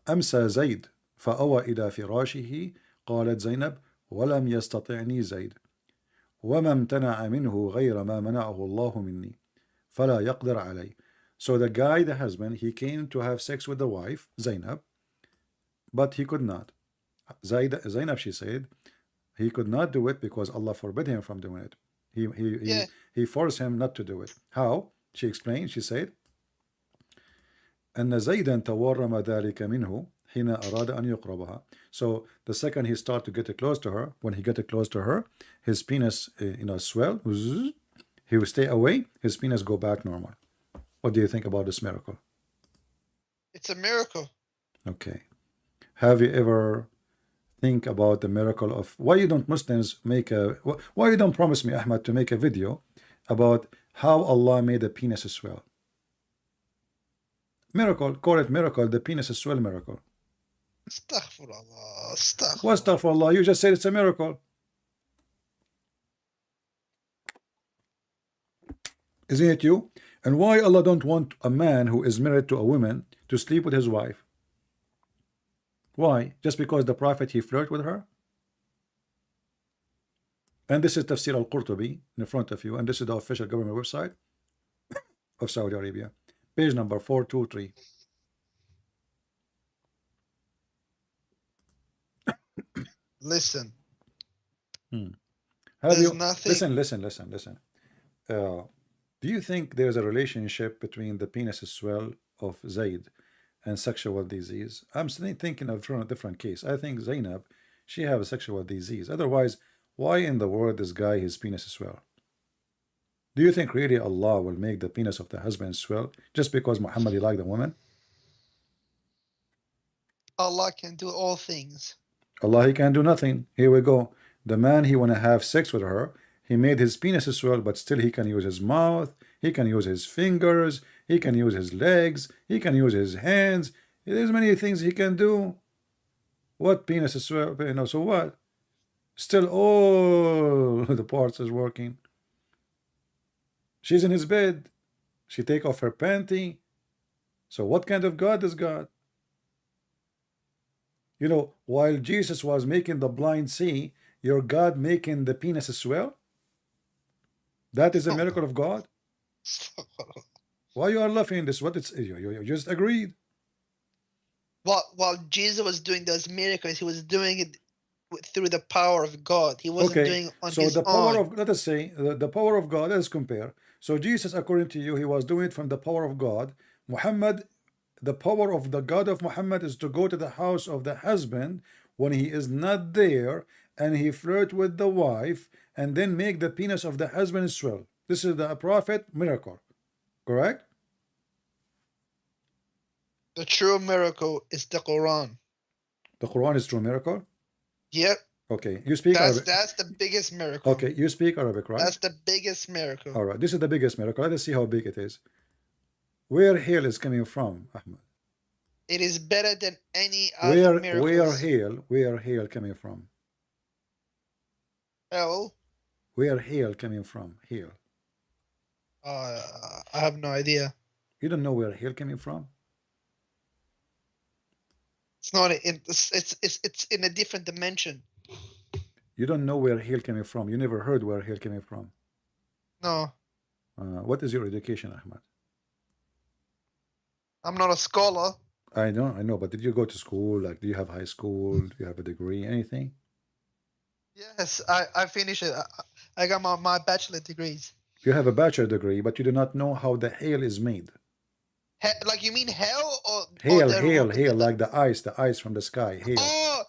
أمسى زيد فأوى إلى فراشه. قالت زينب ولم يستطعني زيد وما امتنع منه غير ما منعه الله مني فلا يقدر علي. So the guy, the husband, he came to have sex with the wife, Zainab, but he could not. Zainab, she said, he could not do it because Allah forbid him from doing it. He forced him not to do it. How? She explained, she said, أن زيدا تورم ذلك منه حين أراد أن يقربها. So the second he started to get close to her, when he got close to her, his penis, swell. He would stay away, his penis go back normal. What do you think about this miracle?
It's a miracle.
Okay. Have you ever think about the miracle of why you don't Muslims why you don't promise me, Ahmad, to make a video about how Allah made the penis swell? Miracle, call it miracle, the penis swell miracle.
Astaghfirullah.
What astaghfirullah? You just said it's a miracle. Isn't it you? And why Allah don't want a man who is married to a woman to sleep with his wife? Why? Just because the Prophet, he flirted with her? And this is Tafsir al-Qurtubi in front of you, and this is the official government website of Saudi Arabia. Page number 423.
Listen.
Listen. Do you think there's a relationship between the penis swell of Zayd and sexual disease? I'm thinking of a different case. I think Zainab, she have a sexual disease. Otherwise, why in the world this guy, his penis swell? Do you think really Allah will make the penis of the husband swell just because Muhammad liked the woman?
Allah can do all things.
Allah, he can do nothing. Here we go. The man, he want to have sex with her. He made his penis swell, but still he can use his mouth. He can use his fingers. He can use his legs. He can use his hands. There's many things he can do. What penis swell? So what? Still all the parts is working. She's in his bed. She take off her panty. So what kind of God is God? While Jesus was making the blind see, your God making the penis swell? That is a miracle of God? Why you are laughing this? What it's you just agreed.
While Jesus was doing those miracles, he was doing it through the power of God. He wasn't doing it on
so
his
the power
own.
of, let us say, the power of God, let's compare. So Jesus, according to you, he was doing it from the power of God. Muhammad, the power of the God of Muhammad is to go to the house of the husband when he is not there, and he flirt with the wife, and then make the penis of the husband swell. This is the prophet miracle, correct?
The true miracle is the Quran.
The Quran is true miracle.
Yep.
Okay, you speak Arabic.
That's the biggest miracle.
Okay, you speak Arabic, right?
That's the biggest miracle.
All right, this is the biggest miracle. Let us see how big it is. Where hail is coming from, Ahmed?
It is better than any other miracles.
Where hail coming from?
Hell?
Where hail coming from? Hail.
I have no idea.
You don't know where hail coming from?
It's not in. It's in a different dimension.
You don't know where hail coming from. You never heard where hail coming from.
No.
What is your education, Ahmed?
I'm not a scholar.
I know, but did you go to school? Like, do you have high school? Do you have a degree? Anything?
Yes, I finished it. I got my bachelor degrees.
You have a bachelor degree, but you do not know how the hail is made.
Like, you mean hell or
Hail, like the ice from the sky. Hail.
Oh,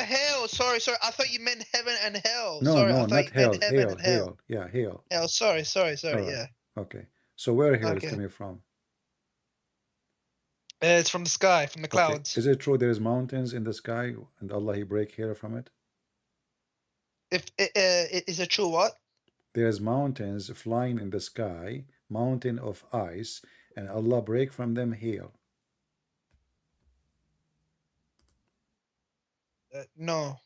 hell. Sorry. I thought you meant heaven and hell.
No,
sorry,
no,
I thought
not
you
hell.
meant heaven and hell.
Yeah, hail.
Hell. Sorry.
Right.
Yeah.
Okay. So where hail is
Okay.
coming from?
It's from the sky, from the clouds.
Is it true there is mountains in the sky and Allah he break hail from it?
Is it true what?
There's mountains flying in the sky, mountain of ice, and Allah break from them hail.
No.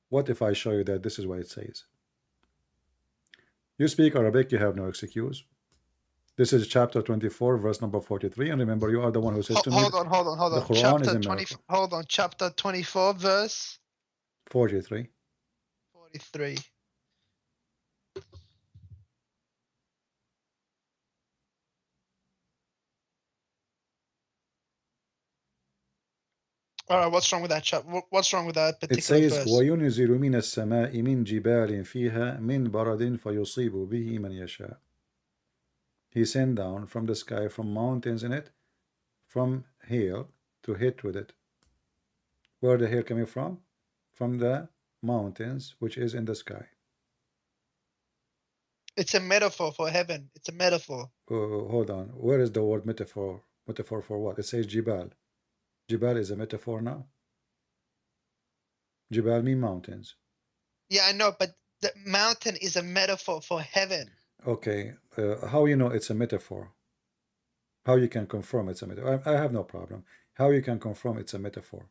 What if I show you that this is what it says? You speak Arabic, you have no excuse. This is chapter 24, verse number 43. And remember, you are the one who says to me,
hold on.
the Quran is a miracle.
Hold on. Chapter 24, verse
43.
43. All right, what's wrong with that What's wrong with that particular verse?
It says, وَيُنْزِلُ مِنَ السَّمَاءِ مِنْ جِبَالٍ فِيهَا مِنْ بَرَدٍ فَيُصِيبُ بِهِ مَنْ يَشَاءُ. He sent down from the sky, from mountains in it, from hail, to hit with it. Where the hail coming from? From the mountains, which is in the sky.
It's a metaphor for heaven. It's a metaphor.
Hold on. Where is the word metaphor? Metaphor for what? It says Jibal. Jibal is a metaphor now. Jibal mean mountains.
Yeah, I know, but the mountain is a metaphor for heaven.
Okay. How you know it's a metaphor? How you can confirm it's a metaphor? I have no problem. How you can confirm it's a metaphor?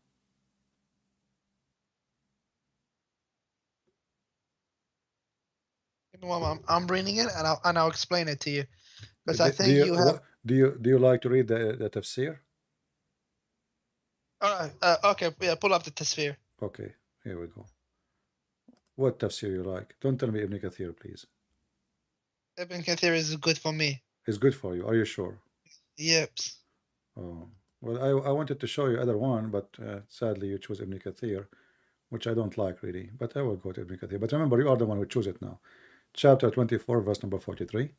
You know, I'm reading it and I'll explain it to you. Because I think
do you like to read the tafsir?
All right. Okay. Yeah. Pull up the tafsir.
Okay. Here we go. What tafsir you like? Don't tell me Ibn Kathir, please.
Ibn Kathir is good for me.
It's good for you. Are you sure?
Yep.
Oh. Well, I wanted to show you other one, but sadly you choose Ibn Kathir, which I don't like really. But I will go to Ibn Kathir. But remember, you are the one who choose it now. Chapter 24, verse number 43.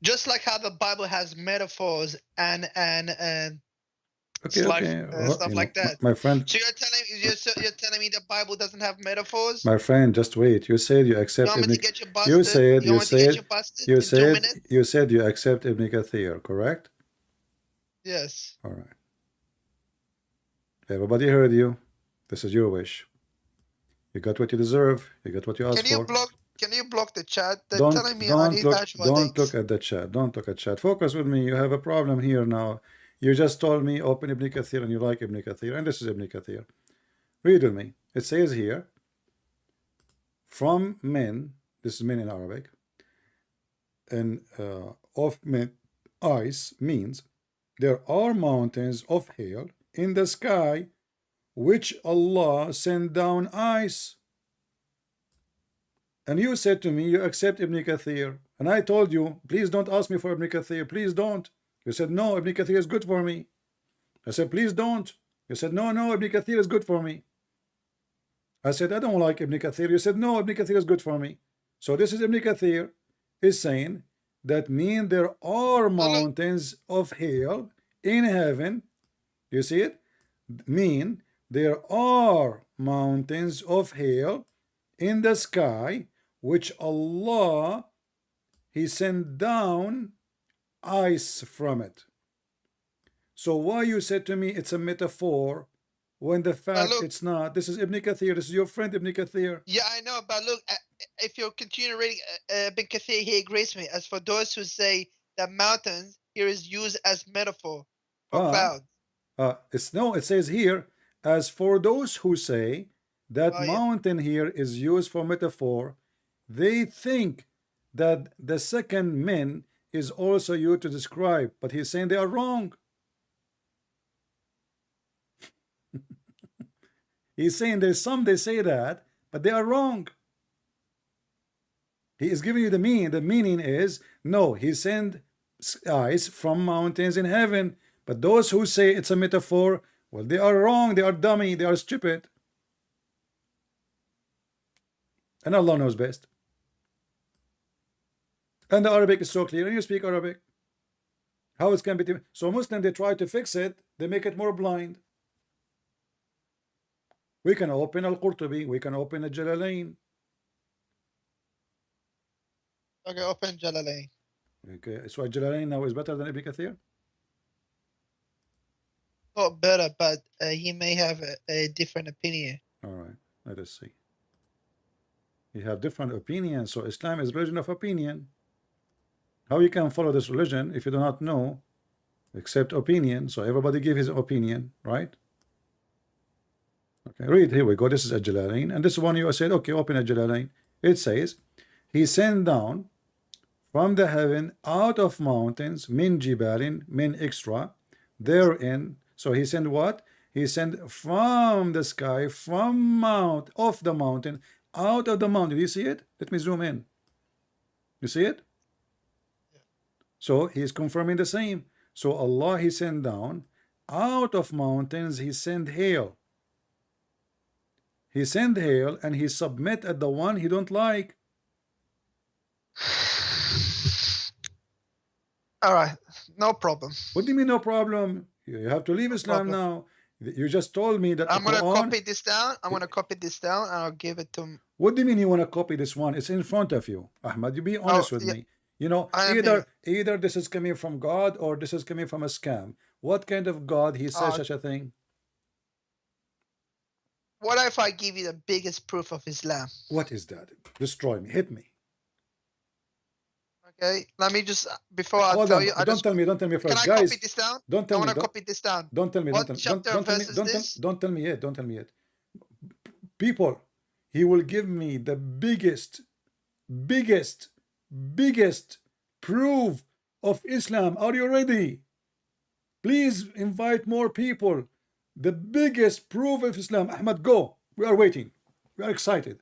Just like how the Bible has metaphors and
Okay,
stuff like that.
My friend.
So you're telling me the Bible doesn't have metaphors?
My friend, just wait. You said you accept.
You want me to get you busted?
You said you accept Ibn Kathir, correct?
Yes.
All right. Everybody heard you. This is your wish. You got what you deserve. You got what you asked for.
Can you block the chat? They're
don't
telling me I need
look at the chat. Don't look at chat. Focus with me. You have a problem here now. You just told me open Ibn Kathir and you like Ibn Kathir, and this is Ibn Kathir. Read with me. It says here, from men, this is men in Arabic, and of men, ice means there are mountains of hail in the sky which Allah sent down ice And you said to me, you accept Ibn Kathir. And I told you, please don't ask me for Ibn Kathir. Please don't. You said, no, Ibn Kathir is good for me. I said, please don't. You said, no, no, Ibn Kathir is good for me. I said, I don't like Ibn Kathir. You said, no, Ibn Kathir is good for me. So this is Ibn Kathir is saying that mean there are mountains of hail in heaven. You see it? Mean there are mountains of hail in the sky, which Allah, He sent down ice from it. So why you said to me it's a metaphor when the fact
look,
it's not? This is Ibn Kathir. This is your friend Ibn Kathir.
Yeah, I know, but look, if you continue reading Ibn Kathir, he agrees with me. As for those who say that mountains here is used as metaphor for clouds.
It says here, as for those who say that mountain here is used for metaphor, they think that the second min is also used to describe, but he's saying they are wrong. He's saying there's some they say that, but they are wrong. He is giving you the meaning. The meaning is no, he sent ice from mountains in heaven. But those who say it's a metaphor, well, they are wrong, they are dummy, they are stupid. And Allah knows best. And the Arabic is so clear, and you speak Arabic. How it can be? So Muslims, they try to fix it, they make it more blind. We can open Al-Qurtubi, we can open Al-Jalalain.
Okay, open Jalalain.
Okay, so Jalalain now is better than Ibn Kathir?
Not better, but he may have a different opinion.
All right, let us see. You have different opinions, so Islam is religion of opinion. How you can follow this religion if you do not know except opinion? So everybody give his opinion, right? Okay, read, here we go. This is Al-Jalalain, and this one you said, okay, open Al-Jalalain. It says, he sent down from the heaven out of mountains, min jibalin, min extra, therein. So he sent what? He sent from the sky, from off the mountain, out of the mountain. Do you see it? Let me zoom in. You see it?
Yeah.
So he is confirming the same. So Allah, he sent down out of mountains, he sent hail. He sent hail and he submit at the one he don't like.
All right, no problem.
What do you mean no problem? You have to leave Islam now. You just told me that
I'm gonna copy this down. I'm gonna copy this down and I'll give it to him.
What do you mean you want to copy this one? It's in front of you, Ahmad. You be honest with me. You know, either this is coming from God or this is coming from a scam. What kind of God he says such a thing?
What if I give you the biggest proof of Islam?
What is that? Destroy me. Hit me.
Okay, let me just before I tell you.
Don't tell me first,
can I
guys.
Copy this down?
Don't tell me.
I want to copy this down.
Don't tell me.
What chapter and verse is this?
Don't tell me yet. Don't tell me yet. People, he will give me the biggest proof of Islam. Are you ready? Please invite more people. The biggest proof of Islam. Ahmad, go. We are waiting. We are excited.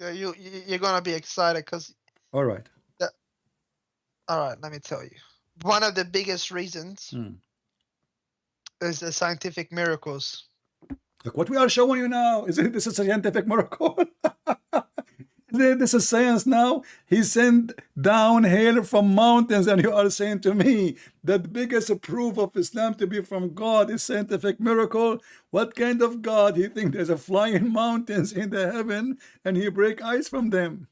Yeah, you're gonna be excited because.
All right.
All right, let me tell you. One of the biggest reasons is the scientific miracles.
Look what we are showing you now. Is this a scientific miracle? This is science now. He sent down hail from mountains, and you are saying to me that the biggest proof of Islam to be from God is scientific miracle. What kind of God? He thinks there's a flying mountains in the heaven, and he break ice from them.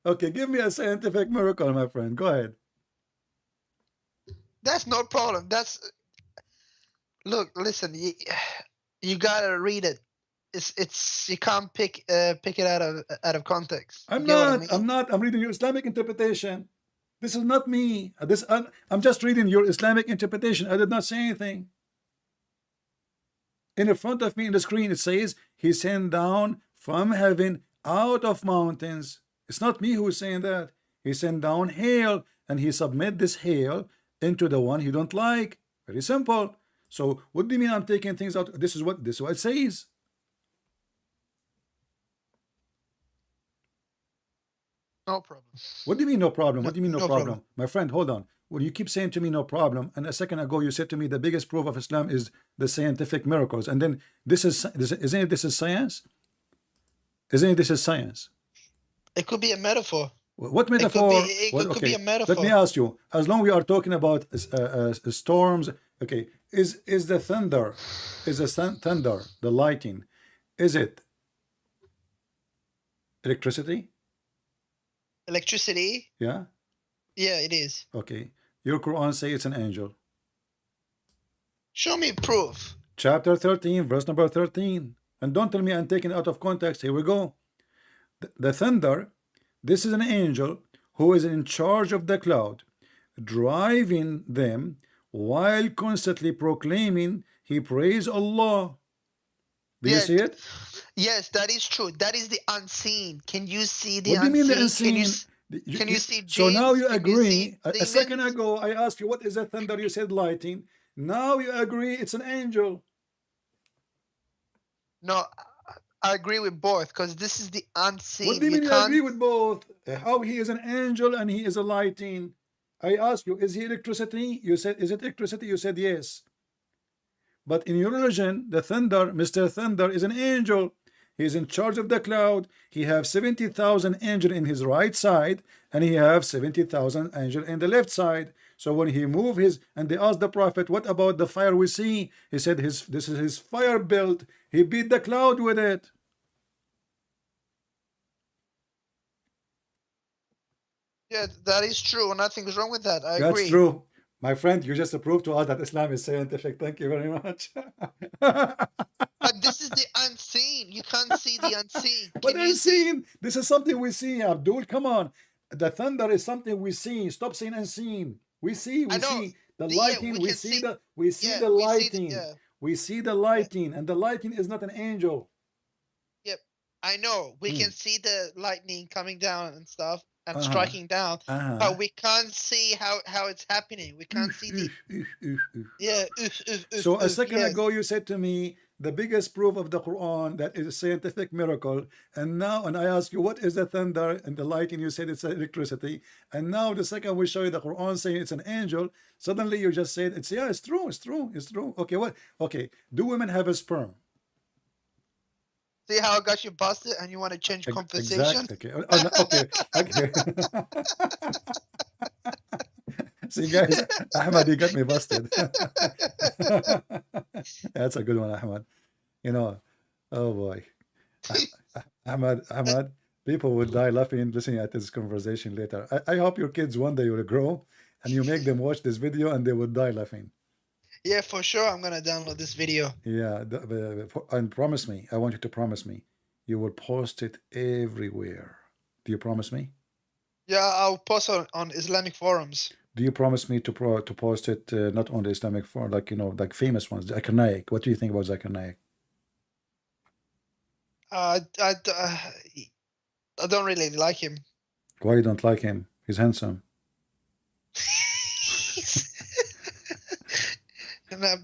Okay, give me a scientific miracle, my friend. Go ahead.
That's no problem. Look, listen. You gotta read it. It's you can't pick it out of context.
I'm reading your Islamic interpretation. This is not me. I'm just reading your Islamic interpretation. I did not say anything. In front of me in the screen it says he sent down from heaven out of mountains. It's not me who is saying that. He sent down hail and he submit this hail into the one he don't like. Very simple. So what do you mean I'm taking things out? This is what it says.
No problem.
What do you mean no problem?
No,
What do you mean no
no
problem?
problem.
My friend, hold on. When you keep saying to me no problem, and a second ago you said to me the biggest proof of Islam is the scientific miracles, and then isn't it this is science? Isn't it this is science?
It could be a metaphor.
What
It could be.
metaphor?
It could be
Okay,
a metaphor.
let me ask you. As long we are talking about storms, okay, is the thunder, thunder, the lightning, is it electricity?
Electricity?
Yeah.
Yeah, it is.
Okay. Your Quran say it's an angel.
Show me proof.
Chapter 13, verse number 13. And don't tell me I'm taking it out of context. Here we go. The thunder, this is an angel who is in charge of the cloud, driving them while constantly proclaiming he praise Allah. Do you see it?
Yes, that is true. That is the unseen. Can you see the
What do you mean the
unseen?
unseen?
Can you see
So now
jinns?
you
Can you
agree.
see
A second
demons?
ago I asked you what is a thunder, you said lightning. Now you agree it's an angel.
No, I agree with both because this is the unseen.
What do you mean you agree with both? How he is an angel and he is a lightning? I asked you, is he electricity? You said, is it electricity? You said yes. But in your religion, the thunder, Mr. Thunder, is an angel. He is in charge of the cloud. He have 70,000 angels in his right side, and he have 70,000 angels in the left side. So when he move his, and they asked the prophet, what about the fire we see? He said, this is his fire belt. He beat the cloud with it.
Yeah, that is true. Nothing is wrong with that. I agree.
That's true. My friend, you just proved to us that Islam is scientific. Thank you very much.
But this is the unseen. You can't see the unseen.
What unseen? This is something we see, Abdul. Come on. The thunder is something we see. Stop saying unseen. We see the lighting. We see the lighting. We see the lighting, and the lighting is not an angel.
Yep, I know. We can see the lightning coming down and stuff and striking down, but we can't see how it's happening. We can't see the
So a second ago you said to me the biggest proof of the Quran that is a scientific miracle, and now I ask you what is the thunder and the lightning, you said it's electricity, and now the second we show you the Quran saying it's an angel, suddenly you just said it's true. Okay, what? Okay, do women have a sperm?
See how I got you busted and you want to change conversation?
Exactly. Okay. Okay. See, guys, Ahmad, you got me busted. That's a good one, Ahmad. You know, oh boy. Ahmad, people will die laughing listening at this conversation later. I hope your kids one day will grow and you make them watch this video and they will die laughing.
Yeah, for sure. I'm going to download this video.
Yeah, and promise me, I want you to promise me, you will post it everywhere. Do you promise me?
Yeah, I'll post on Islamic forums.
Do you promise me to post it not on the Islamic forum, like, you know, like famous ones, Zakir Naik? What do you think about Zakir Naik?
I don't really like him.
Why you don't like him? He's handsome.
I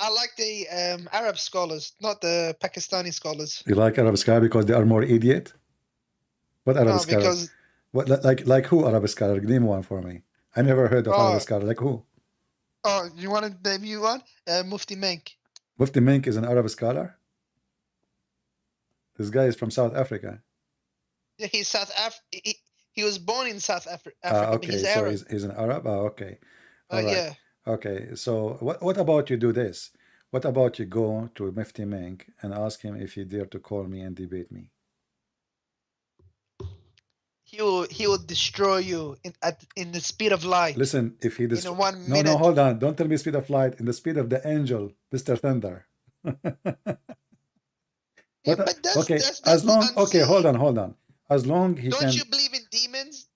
like the Arab scholars, not the Pakistani scholars.
You like Arab scholar because they are more idiot? What Arab scholar?
Because
what, like who Arab scholar? Name one for me. I never heard of Arab scholar. Like who?
Oh, you want to name you one? Mufti Menk.
Mufti Menk is an Arab scholar? This guy is from South Africa.
Yeah, he's South Africa. He was born in South Africa.
Okay,
he's
so
Arab.
he's an Arab? Okay. All right.
Yeah.
Okay, so what about you do this? What about you go to Mufti Menk and ask him if he dare to call me and debate me?
He will destroy you in the speed of light.
Listen, if he
in 1 minute.
No, hold on. Don't tell me speed of light. In the speed of the angel, Mr. Thunder.
Yeah, but that's
as long
unseen.
Okay, hold on. As long he
Don't
can.
Don't you believe in demons?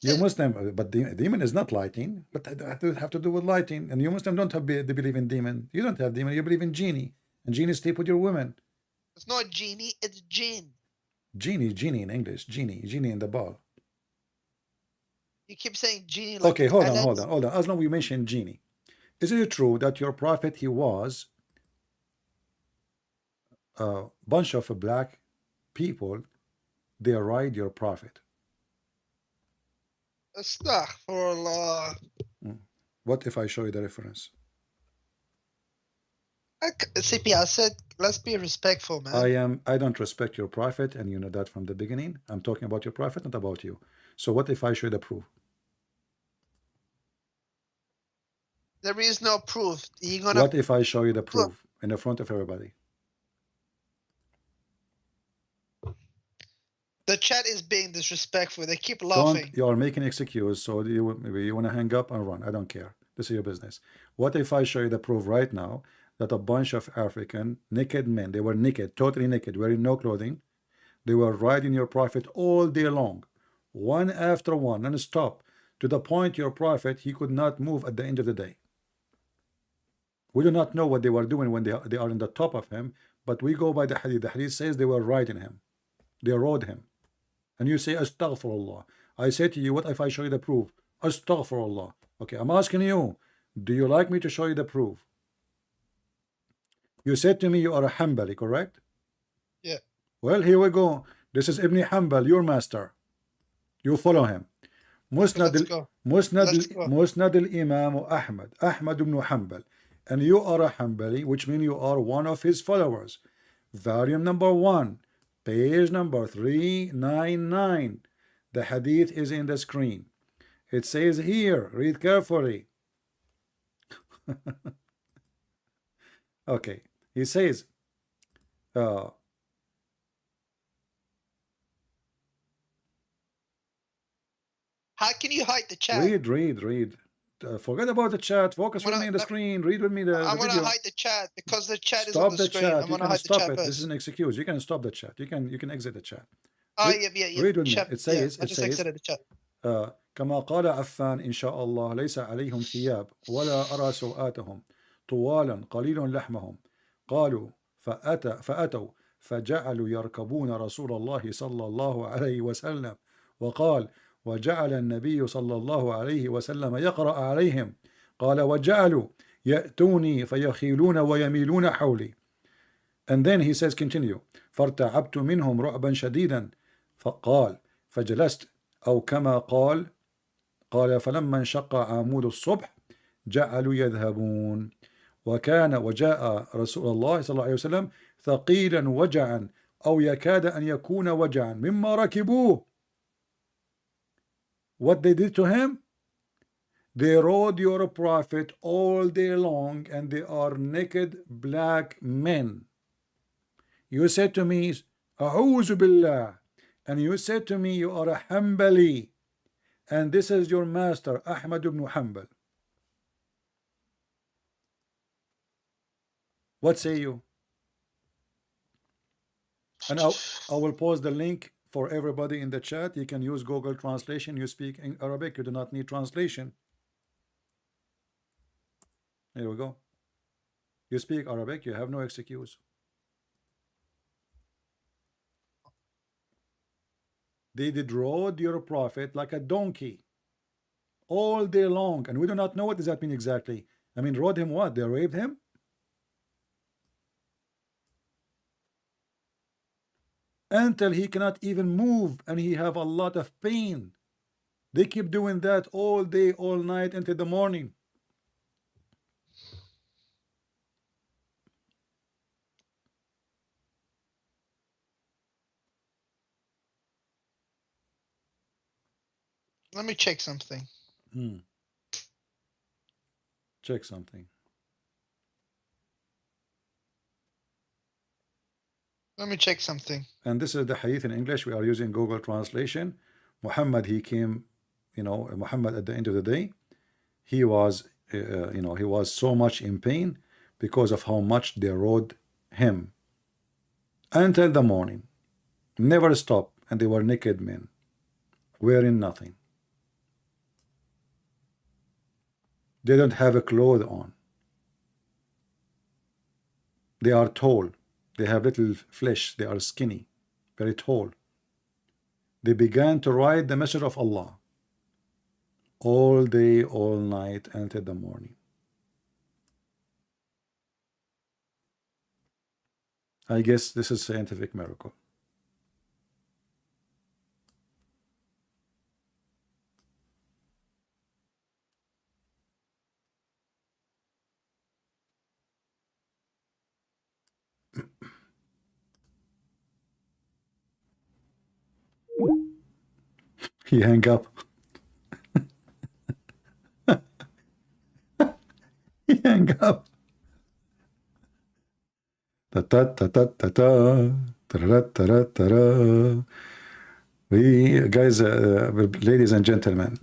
You Muslim, but demon is not lighting, but that have to do with lighting. And you Muslim don't they believe in demon. You don't have demon. You believe in genie, and genie sleep with your women.
It's not genie. It's jinn.
Genie in English. Genie in the ball.
You keep saying genie like
Okay,
an
hold
alad.
on. As long as we mention genie, is it true that your prophet, he was a bunch of black people, they ride your prophet?
Astaghfirullah.
What if I show you the reference?
CP, I said, let's be respectful, man.
I don't respect your prophet, and you know that from the beginning. I'm talking about your prophet, not about you. So what if I show you the proof?
There is no proof. You're gonna.
What if I show you the proof in the front of everybody?
The chat is being disrespectful. They keep
Don't,
laughing.
you are making excuse, so maybe you want to hang up and run. I don't care. This is your business. What if I show you the proof right now that a bunch of African naked men, they were naked, totally naked, wearing no clothing, they were riding your prophet all day long, one after one, non-stop, to the point your prophet, he could not move at the end of the day. We do not know what they were doing when they are in the top of him, but we go by the hadith. The hadith says they were riding him. They rode him. And you say, Astaghfirullah. I say to you, what if I show you the proof? Astaghfirullah. Okay, I'm asking you, do you like me to show you the proof? You said to me you are a Hanbali, correct?
Yeah.
Well, here we go. This is Ibn Hanbal, your master. You follow him.
Let's go.
Musnad al-Imam Ahmad ibn Hanbal. And you are a Hanbali, which means you are one of his followers. Volume number 1, page number 399. The hadith is in the screen. It says here, read carefully. Okay, he says,
How can you hide the chat?
read. Forget about the chat. Focus with me on the screen. Read with me the
I want to
video.
hide the chat because the chat
Stop
is on the screen.
chat.
I
You
want to
can
hide the
stop
chat
it.
first.
This is an excuse. You can stop the chat. You can exit the chat.
Oh, yeah.
Read with
Chat,
me. It says,
I just exited the chat.
كما قال عفان إن شاء الله ليس عليهم ثياب ولا أرى سوآتهم طوالا قليل لحمهم قالوا فأتوا فجعلوا يركبون رسول الله صلى الله عليه وسلم وقال وجعل النبي صلى الله عليه وسلم يقرأ عليهم قال وجعلوا يأتوني فيخيلون ويميلون حولي. And then he says continue فارتعبت منهم رعبا شديدا فقال فجلست أو كما قال فلما انشق عمود الصبح جعلوا يذهبون وجاء رسول الله صلى الله عليه وسلم ثقيلا وجعا أو يكاد أن يكون وجعا مما ركبوه. What they did to him? They rode your prophet all day long, and they are naked black men. You said to me, أعوذ بالله, and you said to me, you are a Hanbali, and this is your master, Ahmad ibn Hanbal. What say you? And I will post the link for everybody in the chat. You can use Google Translation. You speak in Arabic. You do not need translation. Here we go. You speak Arabic. You have no excuse. They did rode your prophet like a donkey all day long. And we do not know what does that mean exactly. I mean, rode him what? They raped him? Until he cannot even move and he have a lot of pain. They keep doing that all day, all night until the morning.
Let me check something.
Check something.
Let me check something.
And this is the hadith in English. We are using Google Translation. Muhammad, he came, Muhammad at the end of the day, he was, he was so much in pain because of how much they rode him until the morning. Never stop. And they were naked men, wearing nothing. They don't have a cloth on. They are tall. They have little flesh. They are skinny, very tall. They began to ride the message of Allah. all day, all night, until the morning. I guess this is scientific miracle. He hang up. He hang up. Ta ta ta ta ta ta. Ta ta ta. We guys, ladies and gentlemen,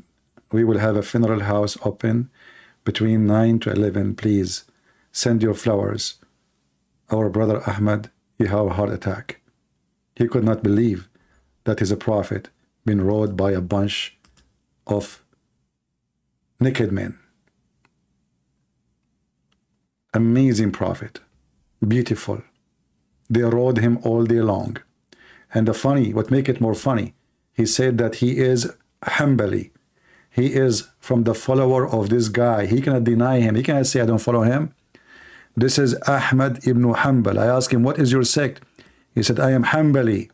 we will have a funeral house open between 9 to 11. Please send your flowers. Our brother Ahmad, he had a heart attack. He could not believe that he's a prophet been rode by a bunch of naked men. Amazing prophet, beautiful. They rode him all day long. And the funny, what make it more funny, he said that he is Hanbali. He is from the follower of this guy. He cannot deny him. He cannot say, I don't follow him. This is Ahmad ibn Hanbal. I asked him, what is your sect? He said, I am Hanbali.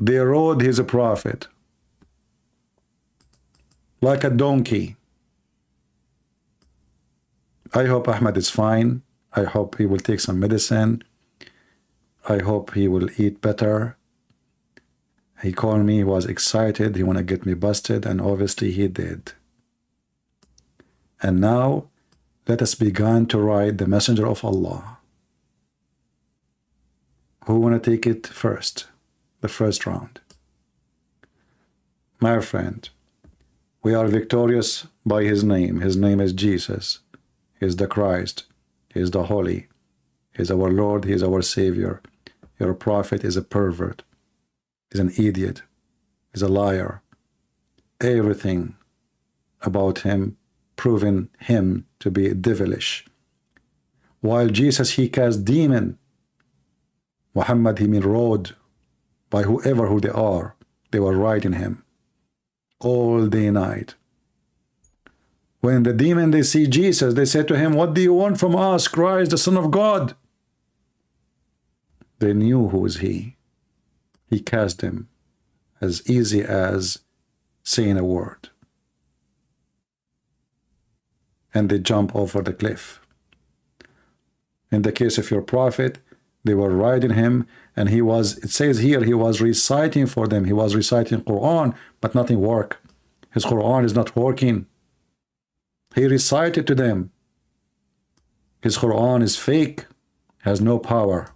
They rode his prophet like a donkey. I hope Ahmad is fine. I hope he will take some medicine. I hope he will eat better. He called me, he was excited, he want to get me busted, and obviously he did. And now, let us begin to ride the messenger of Allah. Who want to take it first? The first round. My friend, we are victorious by his name. His name is Jesus. He is the Christ. He is the Holy. He is our Lord. He is our Savior. Your prophet is a pervert. He's an idiot. He's a liar. Everything about him proving him to be devilish. While Jesus, he cast demon. Muhammad, he been rode by whoever who they are. They were riding him all day night. When the demon, they see Jesus, they said to him, what do you want from us, Christ, the Son of God? They knew who is he. He cast them as easy as saying a word. And they jump over the cliff. In the case of your prophet, they were riding him, and he was, it says here, he was reciting for them. He was reciting Quran, but nothing worked. His Quran is not working. He recited to them. His Quran is fake, has no power.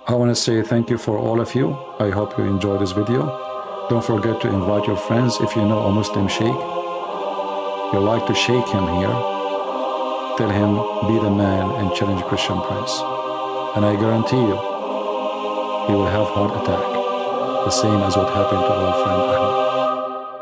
I want to say thank you for all of you. I hope you enjoyed this video. Don't forget to invite your friends if you know a Muslim sheikh. You like to shake him here. Tell him, be the man and challenge Christian Prince. And I guarantee you, he will have heart attack. The same as what happened to our friend Ahmed.